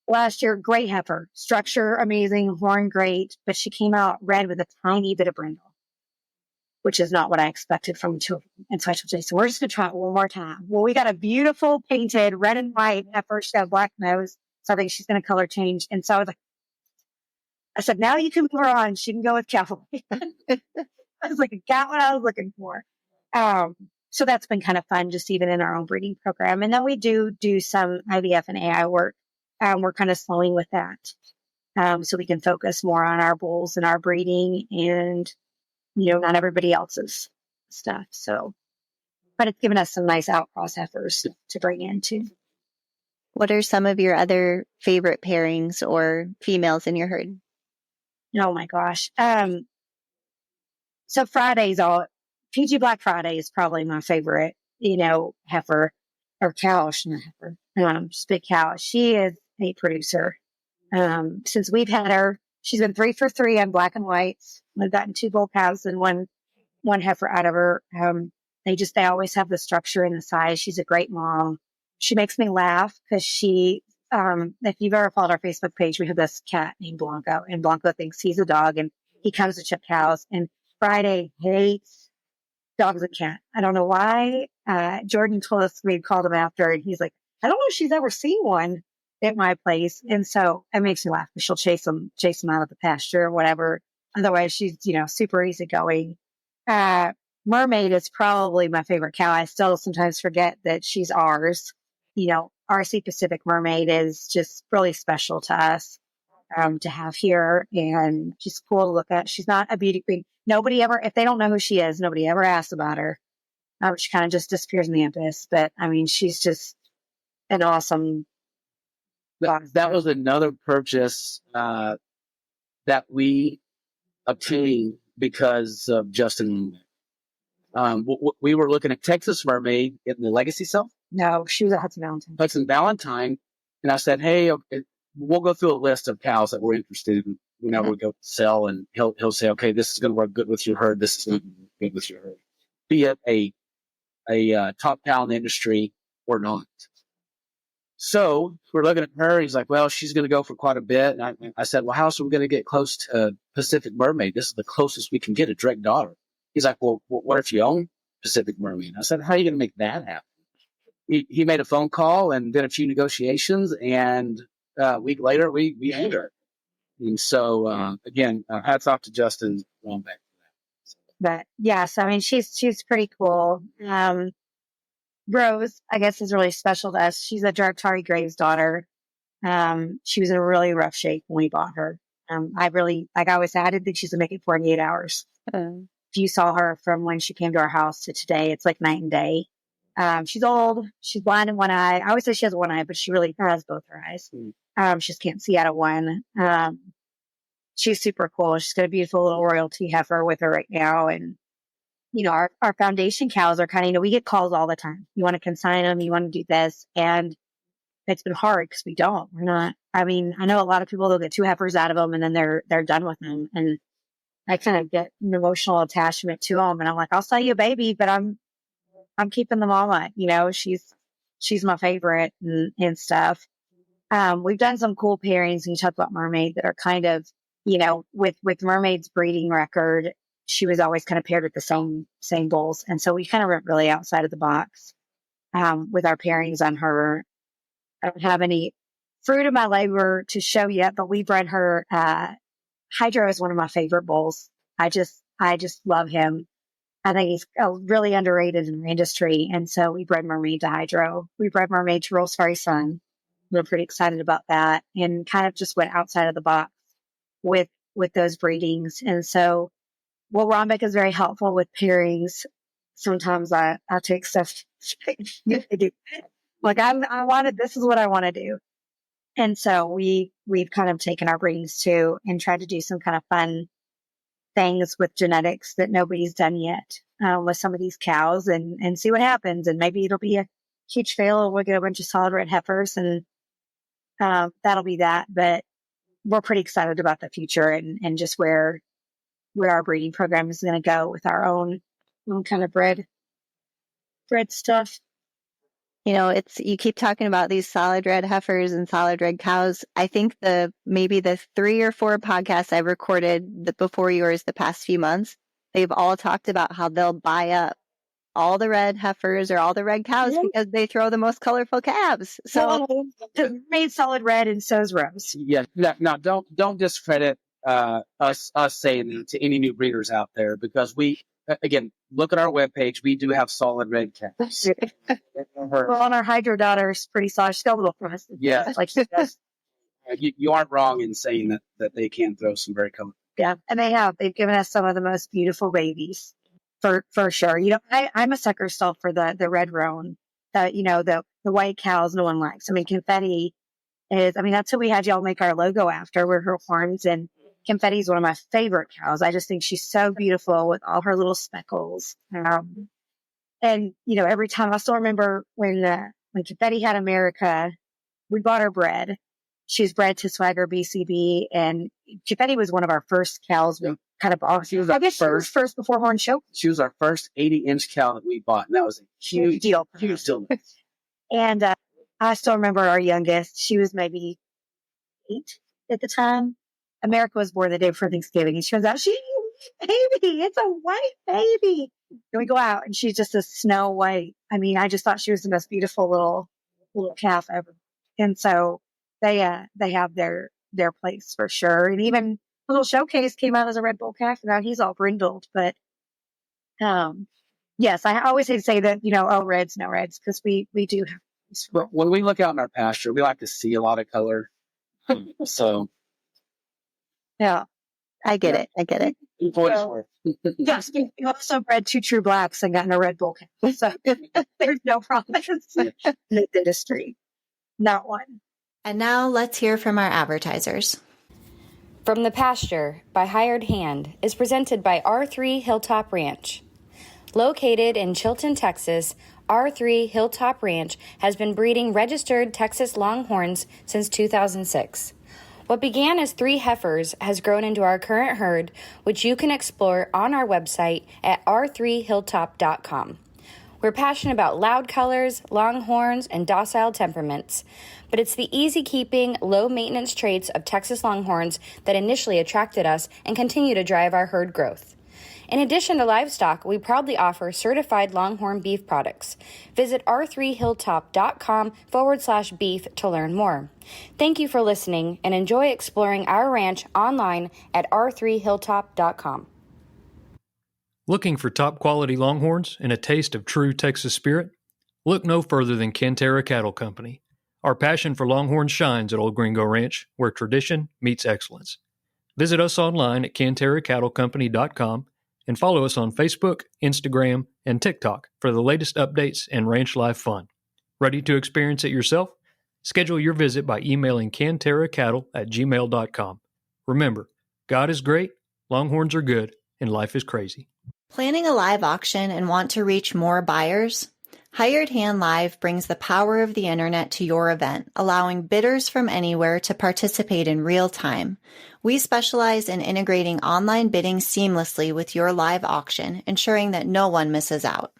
last year, great heifer, structure amazing, horn great, but she came out red with a tiny bit of brindle, which is not what I expected from two of them. And so I told Jason, we're just going to try it one more time. Well, we got a beautiful painted red and white heifer. She's got a black nose. So I think she's going to color change. And so I said, now you can put her on. She can go with Cowboy. I was like, I got what I was looking for. So that's been kind of fun, just even in our own breeding program. And then we do some IVF and AI work. We're kind of slowing with that. So we can focus more on our bulls and our breeding and, not everybody else's stuff. So, but it's given us some nice outcross heifers to bring in too. What are some of your other favorite pairings or females in your herd? Oh my gosh. So PG Black Friday is probably my favorite, heifer or cow, not heifer, just big cow. She is a producer. Since we've had her, she's been 3 for 3 on black and whites. We've gotten 2 bull calves and one heifer out of her. They always have the structure and the size. She's a great mom. She makes me laugh because if you've ever followed our Facebook page, we have this cat named Blanco, and Blanco thinks he's a dog, and he comes to check cows. And Friday hates dogs and cats. I don't know why. Jordan told us we called him after, and he's like, I don't know if she's ever seen one at my place. And so it makes me laugh because she'll chase them out of the pasture or whatever. Otherwise, she's, super easygoing. Mermaid is probably my favorite cow. I still sometimes forget that she's ours. RC Pacific Mermaid is just really special to us to have here, and she's cool to look at. She's not a beauty queen. If they don't know who she is, nobody ever asks about her. She kind of just disappears in the abyss. But I mean, she's just an awesome. That was another purchase that we obtained because of Justin. We were looking at Texas Mermaid in the Legacy Cell. No, she was at Hudson Valentine. And I said, hey, okay, we'll go through a list of cows that we're interested in. We go sell, and he'll say, okay, this is going to work good with your herd. This is going to work good with your herd. Be it a top cow in the industry or not. So we're looking at her. He's like, well, she's going to go for quite a bit. And I said, well, how else are we going to get close to Pacific Mermaid? This is the closest we can get a direct daughter. He's like, well, what if you own Pacific Mermaid? I said, how are you going to make that happen? He made a phone call and did a few negotiations, and a week later we owned her. And so again, hats off to Justin going back to that. But yes, I mean she's pretty cool. Rose, I guess, is really special to us. She's a Tari Graves' daughter. She was in a really rough shape when we bought her. I always said, I didn't think she's gonna make it 48 hours. If you saw her from when she came to our house to today, it's like night and day. She's old. She's blind in one eye. I always say she has one eye, but she really has both her eyes. She just can't see out of one. She's super cool. She's got a beautiful little royalty heifer with her right now. And, our foundation cows are kind of, we get calls all the time. You want to consign them. You want to do this. And it's been hard because we're not, I know a lot of people, they'll get 2 heifers out of them and then they're done with them. And I kind of get an emotional attachment to them. And I'm like, I'll sell you a baby, but I'm keeping the mama, she's my favorite and stuff. We've done some cool pairings, and you talk about Mermaid that are kind of, with Mermaid's breeding record, she was always kind of paired with the same bulls. And so we kind of went really outside of the box, with our pairings on her. I don't have any fruit of my labor to show yet, but we bred her, Hydro is one of my favorite bulls. I just love him. I think he's really underrated in the industry. And so we bred Mermaid to Hydro. We bred Mermaid to Rolls Ferry Sun. We're pretty excited about that, and kind of just went outside of the box with those breedings. And so, Rombeck is very helpful with pairings. Sometimes I take stuff. Like this is what I want to do. And so we've kind of taken our breedings too and tried to do some kind of fun things with genetics that nobody's done yet with some of these cows and see what happens. And maybe it'll be a huge fail. We'll get a bunch of solid red heifers and that'll be that. But we're pretty excited about the future and just where our breeding program is going to go with our own kind of bred stuff. You keep talking about these solid red heifers and solid red cows. I think maybe the 3 or 4 podcasts I've recorded before yours the past few months, they've all talked about how they'll buy all the red heifers or all the red cows because they throw the most colorful calves. So made solid red, and so's Rose. Yeah. Now don't discredit us saying that to any new breeders out there, because we, again, look at our webpage. We do have solid red calves. Well, on our Hydro daughter's pretty solid. She's got a little front. Yeah. Like she does. You aren't wrong in saying that they can throw some very colorful. Yeah. And they've given us some of the most beautiful babies. for sure. I'm a sucker still for the red roan, the white cows no one likes. I mean, confetti that's who we had y'all make our logo after. We're her horns, and Confetti is one of my favorite cows. I just think she's so beautiful with all her little speckles. And every time I still remember when Confetti had America, we bought her bred. She's bred to Swagger BCB, and Confetti was one of our first cows we kind of bought. She was first before Horn Show. She was our first 80-inch cow that we bought, and that was a huge deal. Huge deal. And I still remember our youngest. She was maybe 8 at the time. America was born the day before Thanksgiving, and she comes out, she's a baby. It's a white baby. And we go out, and she's just a snow white. I mean, I just thought she was the most beautiful little calf ever. And so they have their place for sure. And even a little showcase came out as a Red Bull calf. Now he's all brindled, but yes, I always hate to say that, reds, no reds, because we do have. But when we look out in our pasture, we like to see a lot of color. So, yeah, I get it. Yes, we also bred 2 true blacks and gotten a Red Bull calf. So there's no problem in the industry. Not one. And now let's hear from our advertisers. From the Pasture by Hired Hand is presented by R3 Hilltop Ranch. Located in Chilton, Texas, R3 Hilltop Ranch has been breeding registered Texas Longhorns since 2006. What began as 3 heifers has grown into our current herd, which you can explore on our website at r3hilltop.com. We're passionate about loud colors, longhorns, and docile temperaments, but it's the easy-keeping, low-maintenance traits of Texas Longhorns that initially attracted us and continue to drive our herd growth. In addition to livestock, we proudly offer certified Longhorn beef products. Visit r3hilltop.com/beef to learn more. Thank you for listening and enjoy exploring our ranch online at r3hilltop.com. Looking for top quality Longhorns and a taste of true Texas spirit? Look no further than Cantera Cattle Company. Our passion for Longhorns shines at Old Gringo Ranch, where tradition meets excellence. Visit us online at CanteraCattleCompany.com and follow us on Facebook, Instagram, and TikTok for the latest updates and ranch life fun. Ready to experience it yourself? Schedule your visit by emailing canteracattle@gmail.com. Remember, God is great, Longhorns are good, and life is crazy. Planning a live auction and want to reach more buyers? Hired Hand Live brings the power of the internet to your event, allowing bidders from anywhere to participate in real time. We specialize in integrating online bidding seamlessly with your live auction, ensuring that no one misses out.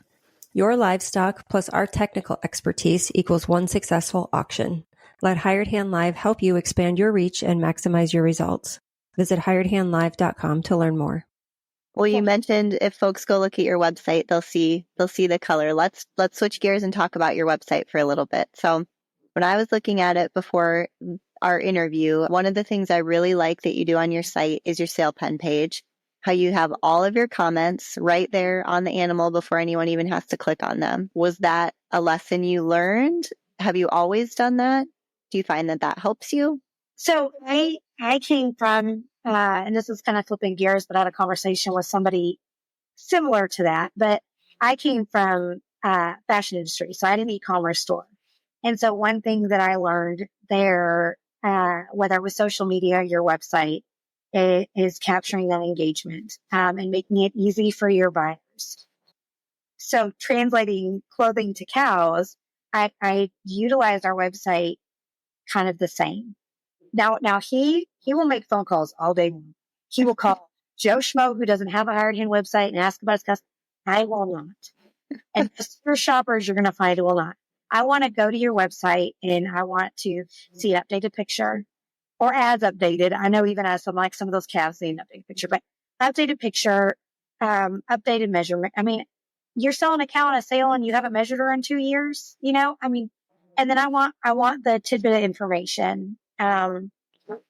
Your livestock plus our technical expertise equals one successful auction. Let Hired Hand Live help you expand your reach and maximize your results. Visit hiredhandlive.com to learn more. Well, you mentioned if folks go look at your website, they'll see the color. Let's switch gears and talk about your website for a little bit. So when I was looking at it before our interview, one of the things I really like that you do on your site is your sale pen page, how you have all of your comments right there on the animal before anyone even has to click on them. Was that a lesson you learned? Have you always done that? Do you find that helps you? So I came from, and this is kind of flipping gears, but I had a conversation with somebody similar to that, but I came from fashion industry. So I had an e-commerce store. And so one thing that I learned there, whether it was social media or your website, is capturing that engagement and making it easy for your buyers. So translating clothing to cows, I utilized our website kind of the same. Now he will make phone calls all day long. He will call Joe Schmo, who doesn't have a Hired Hand website, and ask about his customers. I will not. And for shoppers, you're going to find it will not. I want to go to your website and I want to see an updated picture or as updated. I know even as some of those calves need an updated picture, but updated picture, updated measurement. I mean, you're selling a cow on a sale and you haven't measured her in 2 years, and then I want the tidbit of information. And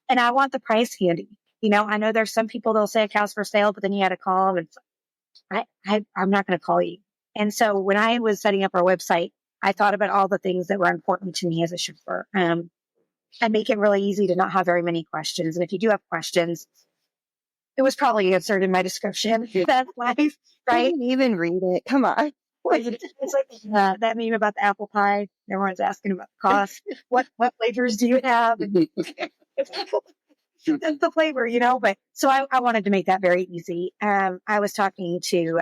I want the price handy. I know there's some people that'll say a cow's for sale, but then you had to call them and I'm not going to call you. And so when I was setting up our website, I thought about all the things that were important to me as a shopper. And make it really easy to not have very many questions. And if you do have questions, it was probably answered in my description. That's life, I right? didn't even read it. Come on. It's like that meme about the apple pie. Everyone's asking about the cost. What flavors do you have? That's the flavor, But so I wanted to make that very easy. I was talking to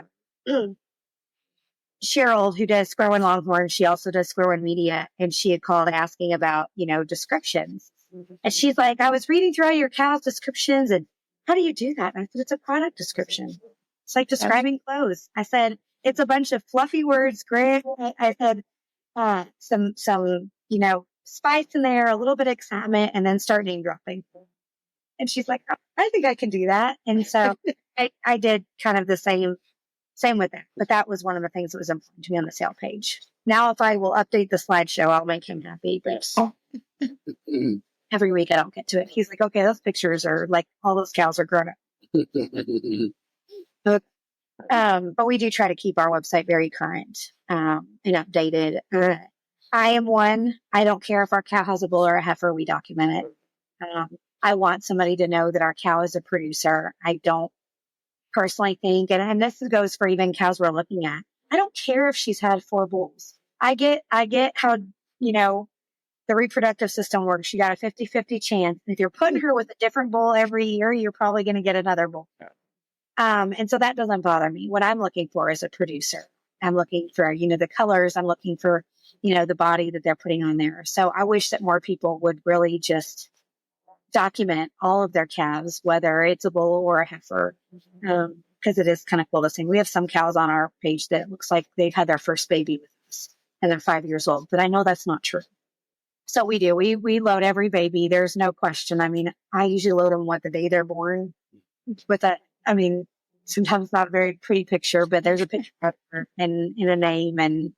Cheryl, who does Square One Longhorn. She also does Square One Media, and she had called asking about, descriptions. And she's like, I was reading through all your cows' descriptions, and how do you do that? And I said, it's a product description. It's like describing clothes. I said, it's a bunch of fluffy words, great. I said, some, spice in there, a little bit of excitement, and then start name dropping. And she's like, oh, I think I can do that. And so I did kind of the same with that. But that was one of the things that was important to me on the sale page. Now, if I will update the slideshow, I'll make him happy. But every week I don't get to it. He's like, okay, those pictures are like all those cows are grown up. But we do try to keep our website very current and updated. I am one. I don't care if our cow has a bull or a heifer. We document it. I want somebody to know that our cow is a producer. I don't personally think, and this goes for even cows we're looking at. I don't care if she's had 4 bulls. I get how, the reproductive system works. You got a 50-50 chance. If you're putting her with a different bull every year, you're probably going to get another bull. And so that doesn't bother me. What I'm looking for is a producer. I'm looking for, the colors. I'm looking for, the body that they're putting on there. So I wish that more people would really just document all of their calves, whether it's a bull or a heifer, because it is kind of cool to see. We have some cows on our page that looks like they've had their first baby with us and they're 5 years old, but I know that's not true. So we do. We load every baby. There's no question. I mean, I usually load them the day they're born with sometimes not a very pretty picture, but there's a picture of her and a name and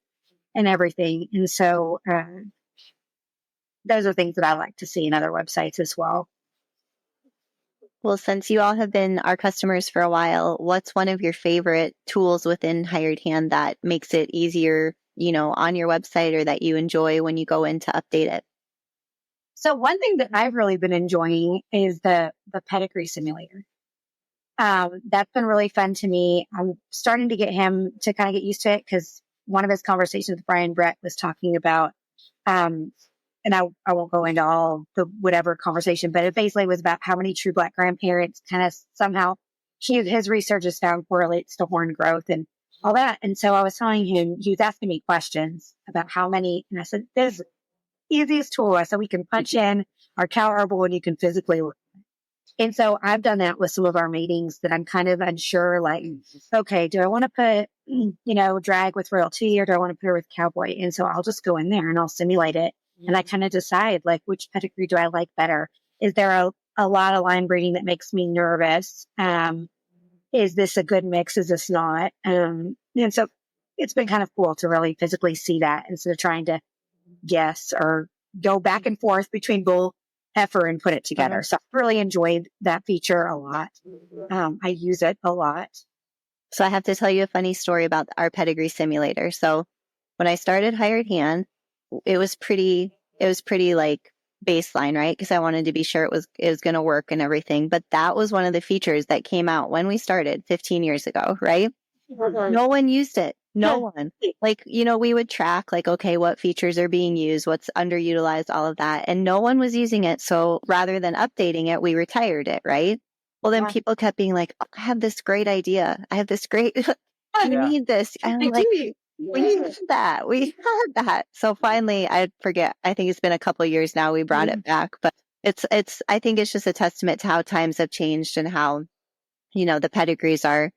everything. And so, those are things that I like to see in other websites as well. Well, since you all have been our customers for a while, what's one of your favorite tools within Hired Hand that makes it easier, on your website, or that you enjoy when you go in to update it? So one thing that I've really been enjoying is the pedigree simulator. That's been really fun to me. I'm starting to get him to kind of get used to it because one of his conversations with Brian Brett was talking about, and I won't go into all the whatever conversation, but it basically was about how many true Black grandparents kind of somehow his research has found correlates to horn growth and all that. And so I was telling him, he was asking me questions about how many, and I said, this is the easiest tool. I said, we can punch in our cow herbal and you can physically look. And so I've done that with some of our meetings that I'm kind of unsure, like, okay, do I want to put, drag with royalty or do I want to put her with cowboy? And so I'll just go in there and I'll simulate it. And I kind of decide, like, which pedigree do I like better? Is there a lot of line breeding that makes me nervous? Is this a good mix? Is this not? And so it's been kind of cool to really physically see that instead of trying to guess or go back and forth between bull, heifer, and put it together. So I've really enjoyed that feature a lot. I use it a lot. So I have to tell you a funny story about our pedigree simulator. So when I started Hired Hand, it was pretty like baseline, right? Because I wanted to be sure it was going to work and everything. But that was one of the features that came out when we started 15 years ago, right? No one used it. No one. Like, we would track like, okay, what features are being used, what's underutilized, all of that. And no one was using it. So rather than updating it, we retired it, right? Well, then people kept being like, oh, I have this great idea. I have this great, you need this. And I'm like, we had that. So finally, I forget, I think it's been a couple of years now, we brought it back, but I think it's just a testament to how times have changed and how, the pedigrees are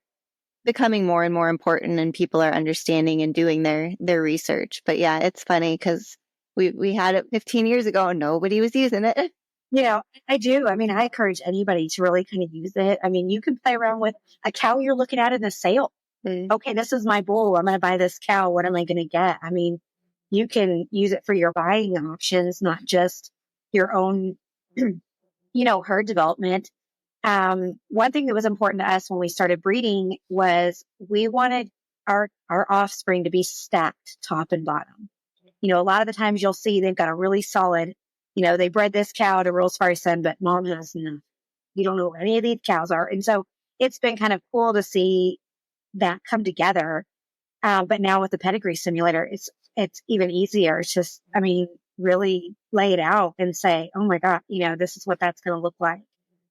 becoming more and more important and people are understanding and doing their research. But yeah, it's funny because we had it 15 years ago and nobody was using it. I do. I mean, I encourage anybody to really kind of use it. I mean, you can play around with a cow you're looking at in a sale. Okay, this is my bull. I'm going to buy this cow. What am I going to get? I mean, you can use it for your buying options, not just your own, herd development. One thing that was important to us when we started breeding was we wanted our offspring to be stacked top and bottom. A lot of the times you'll see they've got a really solid, they bred this cow to Rural Safari Sun, but mom has enough. You don't know where any of these cows are. And so it's been kind of cool to see that come together. But now with the pedigree simulator, it's even easier to, really lay it out and say, oh my God, this is what that's going to look like.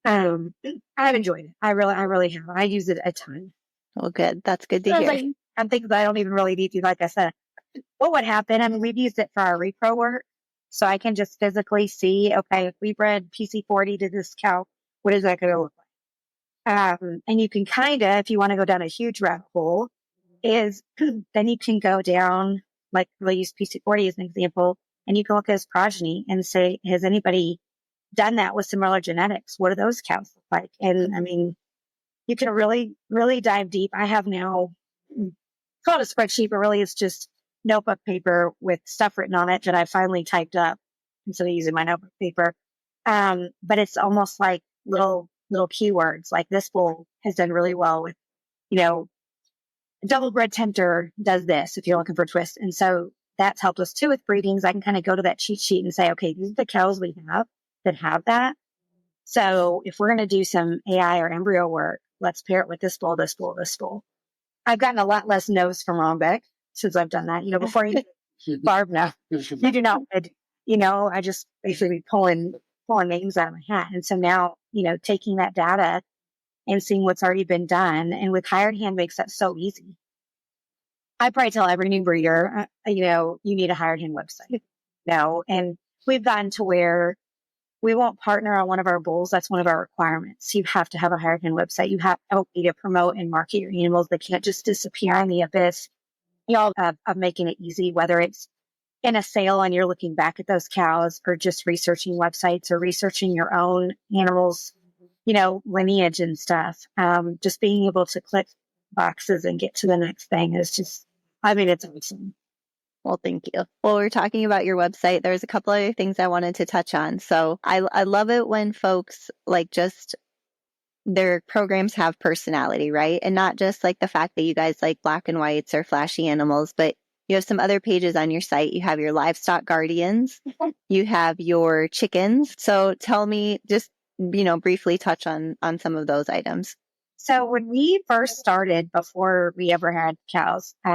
I've enjoyed it. I really have. I use it a ton. Oh, good. That's good to So hear. like, I'm thinking I don't even really need to, like I said, what would happen? We've used it for our repro work. So I can just physically see, okay, if we bred PC40 to this cow, what is that going to look like? And you can if you want to go down a huge rabbit hole, is then you can go down, like we'll use PC40 as an example, and you can look at his progeny and say, has anybody done that with similar genetics? What do those cows look like? And you can really, really dive deep. I have now called a spreadsheet, but really it's just notebook paper with stuff written on it that I finally typed up instead of using my notebook paper. But it's almost like little keywords, like this bull has done really well with, double bred tempter does this if you're looking for twist. And so that's helped us too with breedings. I can kind of go to that cheat sheet and say, okay, these are the cows we have that have that. So if we're going to do some AI or embryo work, let's pair it with this bull, this bull, this bull. I've gotten a lot less no's from Rombeck since I've done that. Before you, Barb, no, you do not. I just basically pulling names out of my hat. And so now, taking that data and seeing what's already been done, and with hired hand makes that so easy. I probably tell every new breeder, you need a hired hand website. And we've gotten to where we won't partner on one of our bulls. That's one of our requirements. You have to have a hired hand website. You have to be to promote and market your animals. They can't just disappear in the abyss. Of making it easy, whether it's in a sale and you're looking back at those cows, or just researching websites or researching your own animals, lineage and stuff. Just being able to click boxes and get to the next thing is just, it's awesome. Well, thank you. Well, we're talking about your website. There's a couple other things I wanted to touch on. So I love it when folks their programs have personality, right? And not just like the fact that you guys like black and whites or flashy animals, but you have some other pages on your site. You have your livestock guardians, you have your chickens. So tell me, just, briefly touch on some of those items. So when we first started, before we ever had cows, we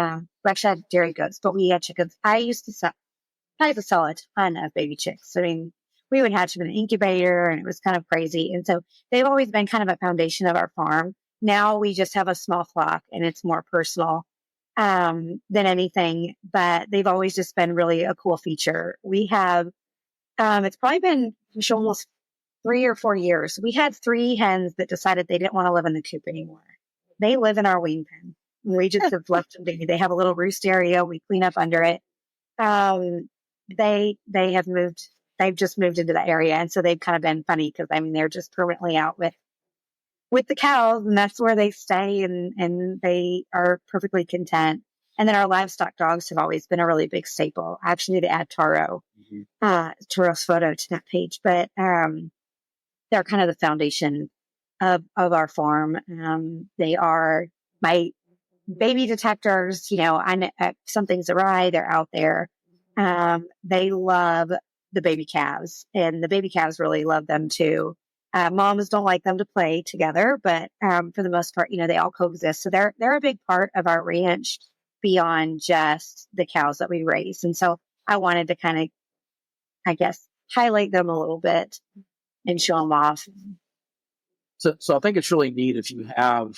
actually had dairy goats, but we had chickens. I used to sell a ton of baby chicks. We would hatch them in an incubator, and it was kind of crazy. And so they've always been kind of a foundation of our farm. Now we just have a small flock, and it's more personal than anything, but they've always just been really a cool feature. We have, it's probably been almost 3 or 4 years. We had 3 hens that decided they didn't want to live in the coop anymore. They live in our wean pen. We just have left them be. They have a little roost area. We clean up under it. They have moved. They've just moved into the area. And so they've kind of been funny because they're just permanently out with the cows, and that's where they stay, and they are perfectly content. And then our livestock dogs have always been a really big staple. I actually need to add Taro's photo to that page, but, they're kind of the foundation of our farm. They are my baby detectors. I know something's awry. They're out there. They love the baby calves, and the baby calves really love them too. Moms don't like them to play together, but for the most part, they all coexist. So they're a big part of our ranch beyond just the cows that we raise. And so I wanted to kind of, I guess, highlight them a little bit and show them off. So I think it's really neat if you have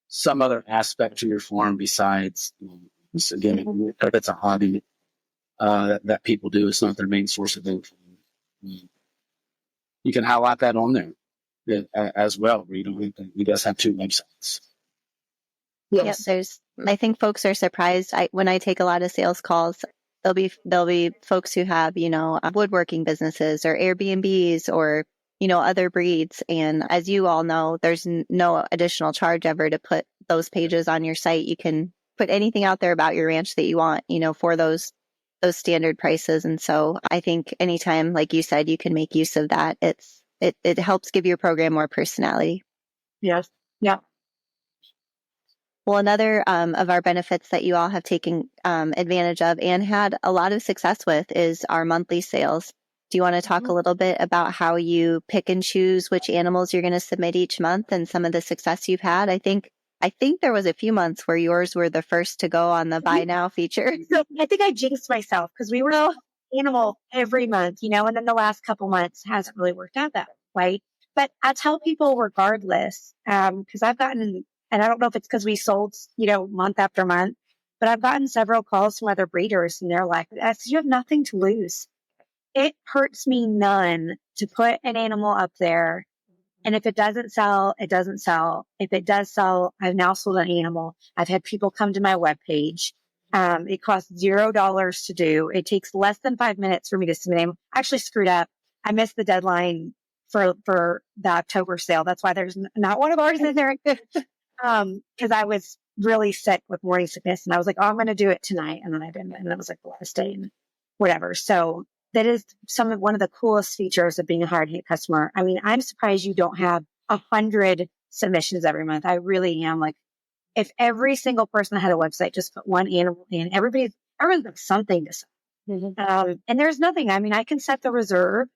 some other aspect to your farm besides, again, if it's a hobby that people do, it's not their main source of income. You can highlight that on there as well. You guys have 2 websites. Yes. Yep, I think folks are surprised. When I take a lot of sales calls, there'll be folks who have, woodworking businesses or Airbnbs or, other breeds. And as you all know, there's no additional charge ever to put those pages on your site. You can put anything out there about your ranch that you want, for those standard prices. And so I think anytime, like you said, you can make use of that, it helps give your program more personality. Yes. Yeah. Well, another of our benefits that you all have taken advantage of and had a lot of success with is our monthly sales. Do you want to talk a little bit about how you pick and choose which animals you're going to submit each month and some of the success you've had? I think there was a few months where yours were the first to go on the buy now feature. So I think I jinxed myself because we were animal every month, and then the last couple months hasn't really worked out that way. But I tell people regardless, because I've gotten, and I don't know if it's because we sold, month after month, but I've gotten several calls from other breeders and they're like, you have nothing to lose. It hurts me none to put an animal up there. And if it doesn't sell, it doesn't sell. If it does sell, I've now sold an animal. I've had people come to my webpage. It costs $0 to do. It takes less than 5 minutes for me to submit them. I actually screwed up. I missed the deadline for the October sale. That's why there's not one of ours in there. Cause I was really sick with morning sickness and I was like, oh, I'm going to do it tonight. And then I didn't. And it was like the last day and whatever. So that is one of the coolest features of being a hired hand customer. I mean, I'm surprised you don't have 100 submissions every month. I really am. Like, if every single person had a website, just put one animal in, everyone's got something to say. And there's nothing. I mean, I can set the reserve,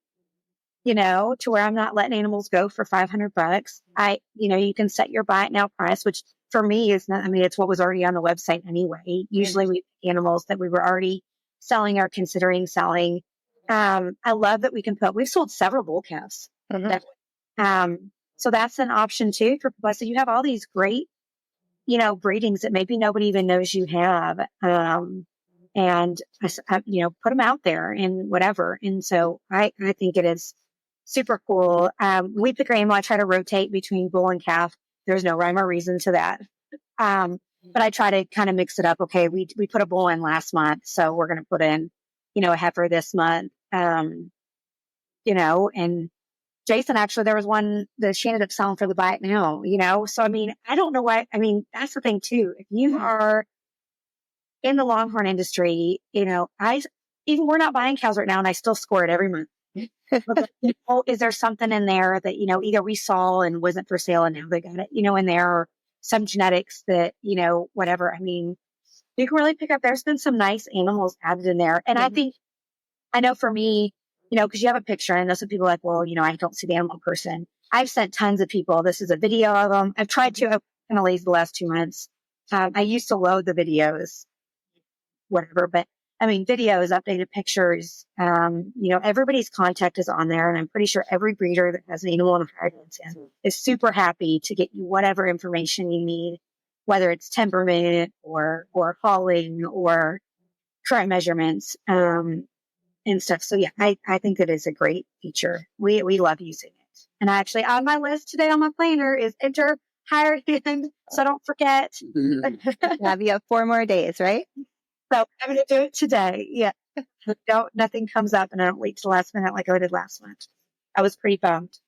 to where I'm not letting animals go for $500. You can set your buy it now price, which for me is not, it's what was already on the website anyway. Usually we pick animals that we were already selling or considering selling. I love that we've sold several bull calves. So that's an option too for people. So you have all these great, breedings that maybe nobody even knows you have. And put them out there and whatever. And so I think it is super cool. We pick our animal. I try to rotate between bull and calf. There's no rhyme or reason to that. But I try to kind of mix it up. Okay. We put a bull in last month, so we're going to put in, a heifer this month. And Jason, actually, there was one that she ended up selling for the buy it now, So, I don't know why. That's the thing too. If you are in the longhorn industry, even we're not buying cows right now and I still score it every month. Is there something in there that, either we saw and wasn't for sale and now they got it, in there, or some genetics that, whatever. You can really pick up, there's been some nice animals added in there. And I know for me, cause you have a picture and there's some people like, well, I don't see the animal person. I've sent tons of people. This is a video of them. I've tried to, kind of lazy the last 2 months. I used to load the videos, whatever, but videos, updated pictures, everybody's contact is on there. And I'm pretty sure every breeder that has an animal in a hired hand is super happy to get you whatever information you need, whether it's temperament or hauling or current measurements, and stuff. So yeah, I think it is a great feature. We love using it. And actually on my list today on my planner is enter hired hand. So don't forget. You have 4 more days, right? So I'm going to do it today. Yeah. Nothing comes up and I don't wait till the last minute like I did last month. I was pretty bummed.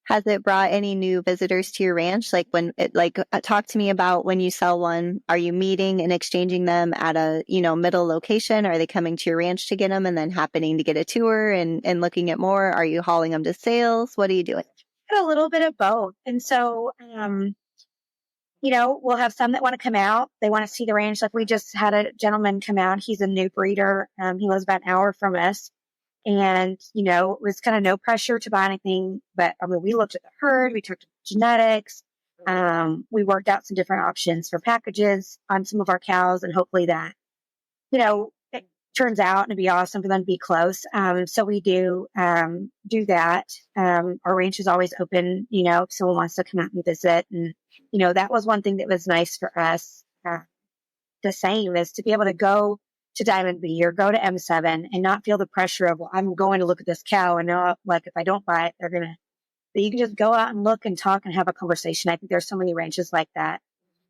Has it brought any new visitors to your ranch? Talk to me about when you sell one, are you meeting and exchanging them at a, middle location? Are they coming to your ranch to get them and then happening to get a tour and looking at more? Are you hauling them to sales? What are you doing? A little bit of both. And so, we'll have some that want to come out. They want to see the ranch. Like we just had a gentleman come out. He's a new breeder. He lives about an hour from us. And, it was kind of no pressure to buy anything, but we looked at the herd, we talked about genetics. We worked out some different options for packages on some of our cows and hopefully that, it turns out and it'd be awesome for them to be close. So we do that. Our ranch is always open, if someone wants to come out and visit. And, that was one thing that was nice for us. The same is to be able to go to Diamond B or go to M7 and not feel the pressure of, well, I'm going to look at this cow and know, like, if I don't buy it, but you can just go out and look and talk and have a conversation. I think there's so many ranches like that.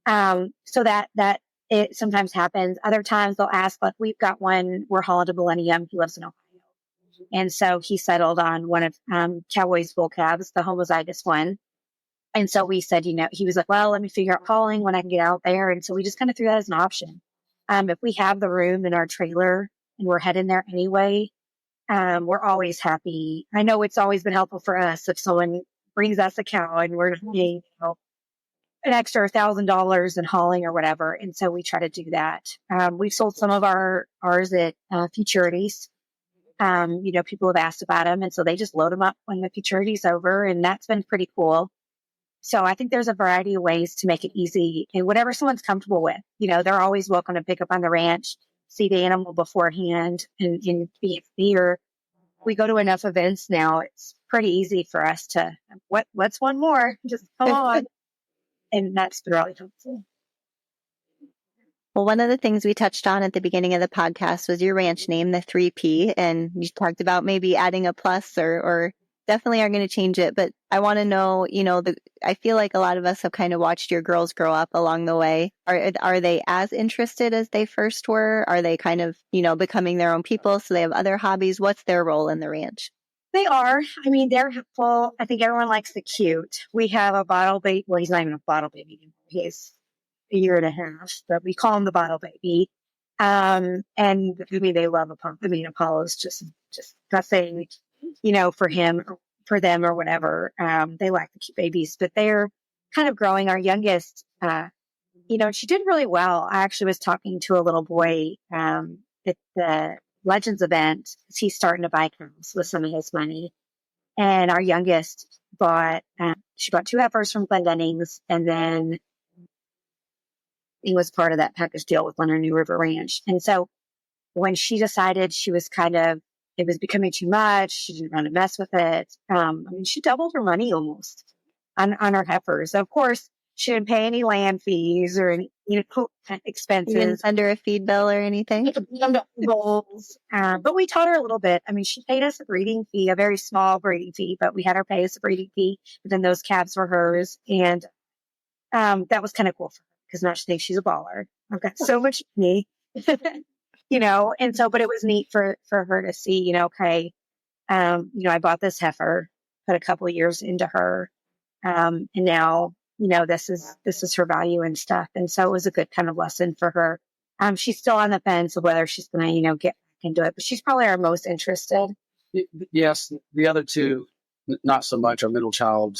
So that it sometimes happens. Other times they'll ask, like, we've got one, we're hauling to Millennium. He lives in Ohio. And so he settled on one of, Cowboy's bull calves, the homozygous one. And so we said, he was like, well, let me figure out hauling when I can get out there. And so we just kind of threw that as an option. If we have the room in our trailer and we're heading there anyway, we're always happy. I know it's always been helpful for us if someone brings us a cow and we're paying, an extra $1,000 in hauling or whatever. And so we try to do that. We've sold some of ours at Futurities. People have asked about them. And so they just load them up when the futurity's over. And that's been pretty cool. So I think there's a variety of ways to make it easy and whatever someone's comfortable with. They're always welcome to pick up on the ranch, see the animal beforehand and be here. We go to enough events now. It's pretty easy for us to, what's one more? Just come on. And that's really helpful. Well, one of the things we touched on at the beginning of the podcast was your ranch name, the 3P, and you talked about maybe adding a plus or definitely are going to change it. But I want to know, I feel like a lot of us have kind of watched your girls grow up along the way. Are they as interested as they first were? Are they kind of, becoming their own people? So they have other hobbies. What's their role in the ranch? They are. I mean, they're helpful. I think everyone likes the cute. We have a bottle baby. Well, he's not even a bottle baby anymore. He's a year and a half, but we call him the bottle baby. And I mean, they love Apollo. I mean, Apollo's just not saying, for him, or for them or whatever. They like the cute babies, but they're kind of growing. Our youngest, she did really well. I actually was talking to a little boy, at the Legends event. He's starting to buy cows with some of his money. And our youngest she bought 2 heifers from Glendenning's, and then he was part of that package deal with Leonard New River Ranch. And so when she decided it was becoming too much, she didn't want to mess with it. She doubled her money almost on her heifers. Of course, she didn't pay any land fees or any, expenses. Even under a feed bill or anything? But we taught her a little bit. I mean, she paid us a breeding fee, a very small breeding fee, but we had her pay us a breeding fee. But then those calves were hers. And that was kind of cool for her because now she thinks she's a baller. I've got so much money. And so, but it was neat for her to see, okay, I bought this heifer, put a couple of years into her. And now, this is her value and stuff. And so it was a good kind of lesson for her. She's still on the fence of whether she's going to, get back into it, but she's probably our most interested. Yes. The other two, not so much. Our middle child,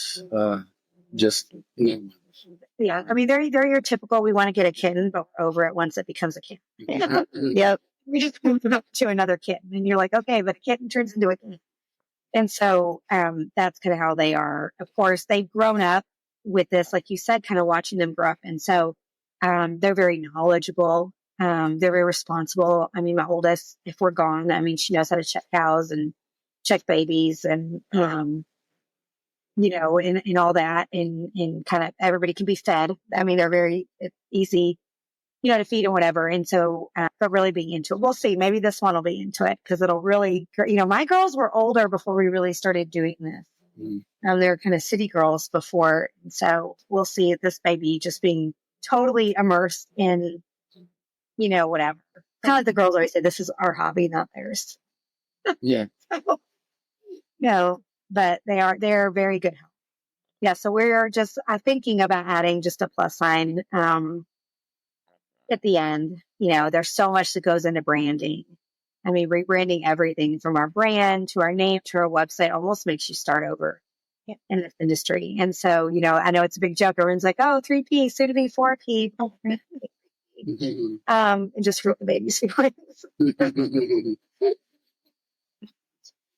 Yeah. I mean, they're your typical, we want to get a kitten, but we're over it once it becomes a kitten. Yep. We just moved up to another kitten and you're like, okay, but a kitten turns into a kitten. And so, that's kind of how they are. Of course, they've grown up with this, like you said, kind of watching them grow up. And so, they're very knowledgeable. They're very responsible. I mean, my oldest, if we're gone, she knows how to check cows and check babies and, and all that and kind of everybody can be fed. I mean, they're very easy, to feed and whatever. And so, but really being into it, we'll see. Maybe this one will be into it because it'll really, my girls were older before we really started doing this. They were kind of city girls before. And so we'll see this baby just being totally immersed in, whatever. Kind of like the girls always say, this is our hobby, not theirs. Yeah. But they're very good help. Yeah. So we're just thinking about adding just a plus sign, at the end. There's so much that goes into branding. I mean, rebranding everything from our brand to our name to our website almost makes you start over in this industry. And so, I know it's a big joke. Everyone's like, oh, 3P, soon to be 4P. And just hurt the baby's feelings.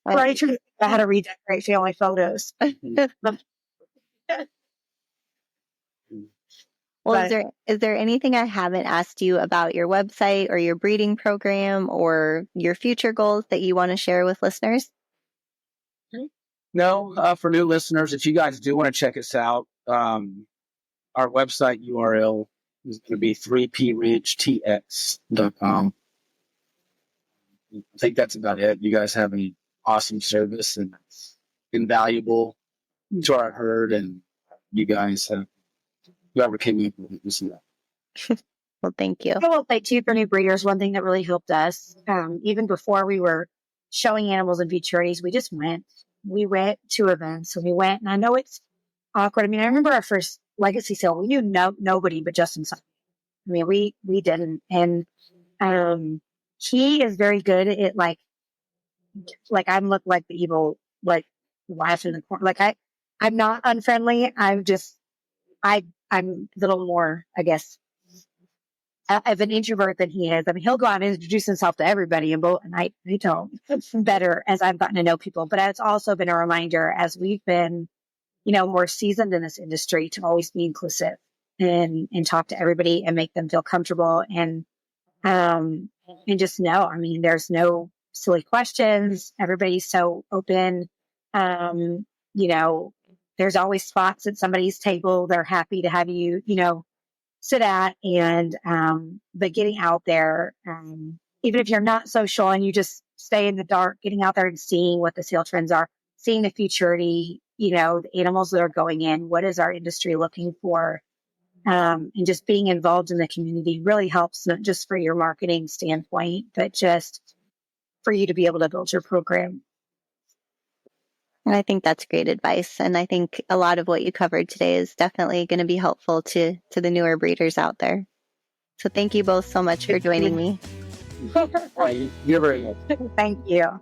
Right. I had to redecorate family photos. Well, is there anything I haven't asked you about your website or your breeding program or your future goals that you want to share with listeners? No, for new listeners, if you guys do want to check us out, our website URL is going to be 3pranchtx.com. I think that's about it. You guys have an awesome service and it's invaluable to our herd, and you guys have whoever came up with this and that. Well, thank you. I will say too, for new breeders, one thing that really helped us, even before we were showing animals in futurities, we went to events and and I know it's awkward. I mean, I remember our first legacy sale, we knew nobody but Justin. I mean, we didn't. And, he is very good at like I'm look like the evil, like wife in the corner. Like I'm not unfriendly. I'm a little more, I guess, of an introvert than he is. I mean, he'll go out and introduce himself to everybody, and I don't better as I've gotten to know people. But it's also been a reminder as we've been, more seasoned in this industry to always be inclusive and talk to everybody and make them feel comfortable and just know, I mean, there's no silly questions. Everybody's so open. There's always spots at somebody's table. They're happy to have you, sit at. And, but getting out there, even if you're not social and you just stay in the dark, getting out there and seeing what the sale trends are, seeing the futurity, the animals that are going in, what is our industry looking for? And just being involved in the community really helps, not just for your marketing standpoint, but just for you to be able to build your program. And I think that's great advice. And I think a lot of what you covered today is definitely going to be helpful to the newer breeders out there. So thank you both so much for joining me. You're very welcome. Thank you.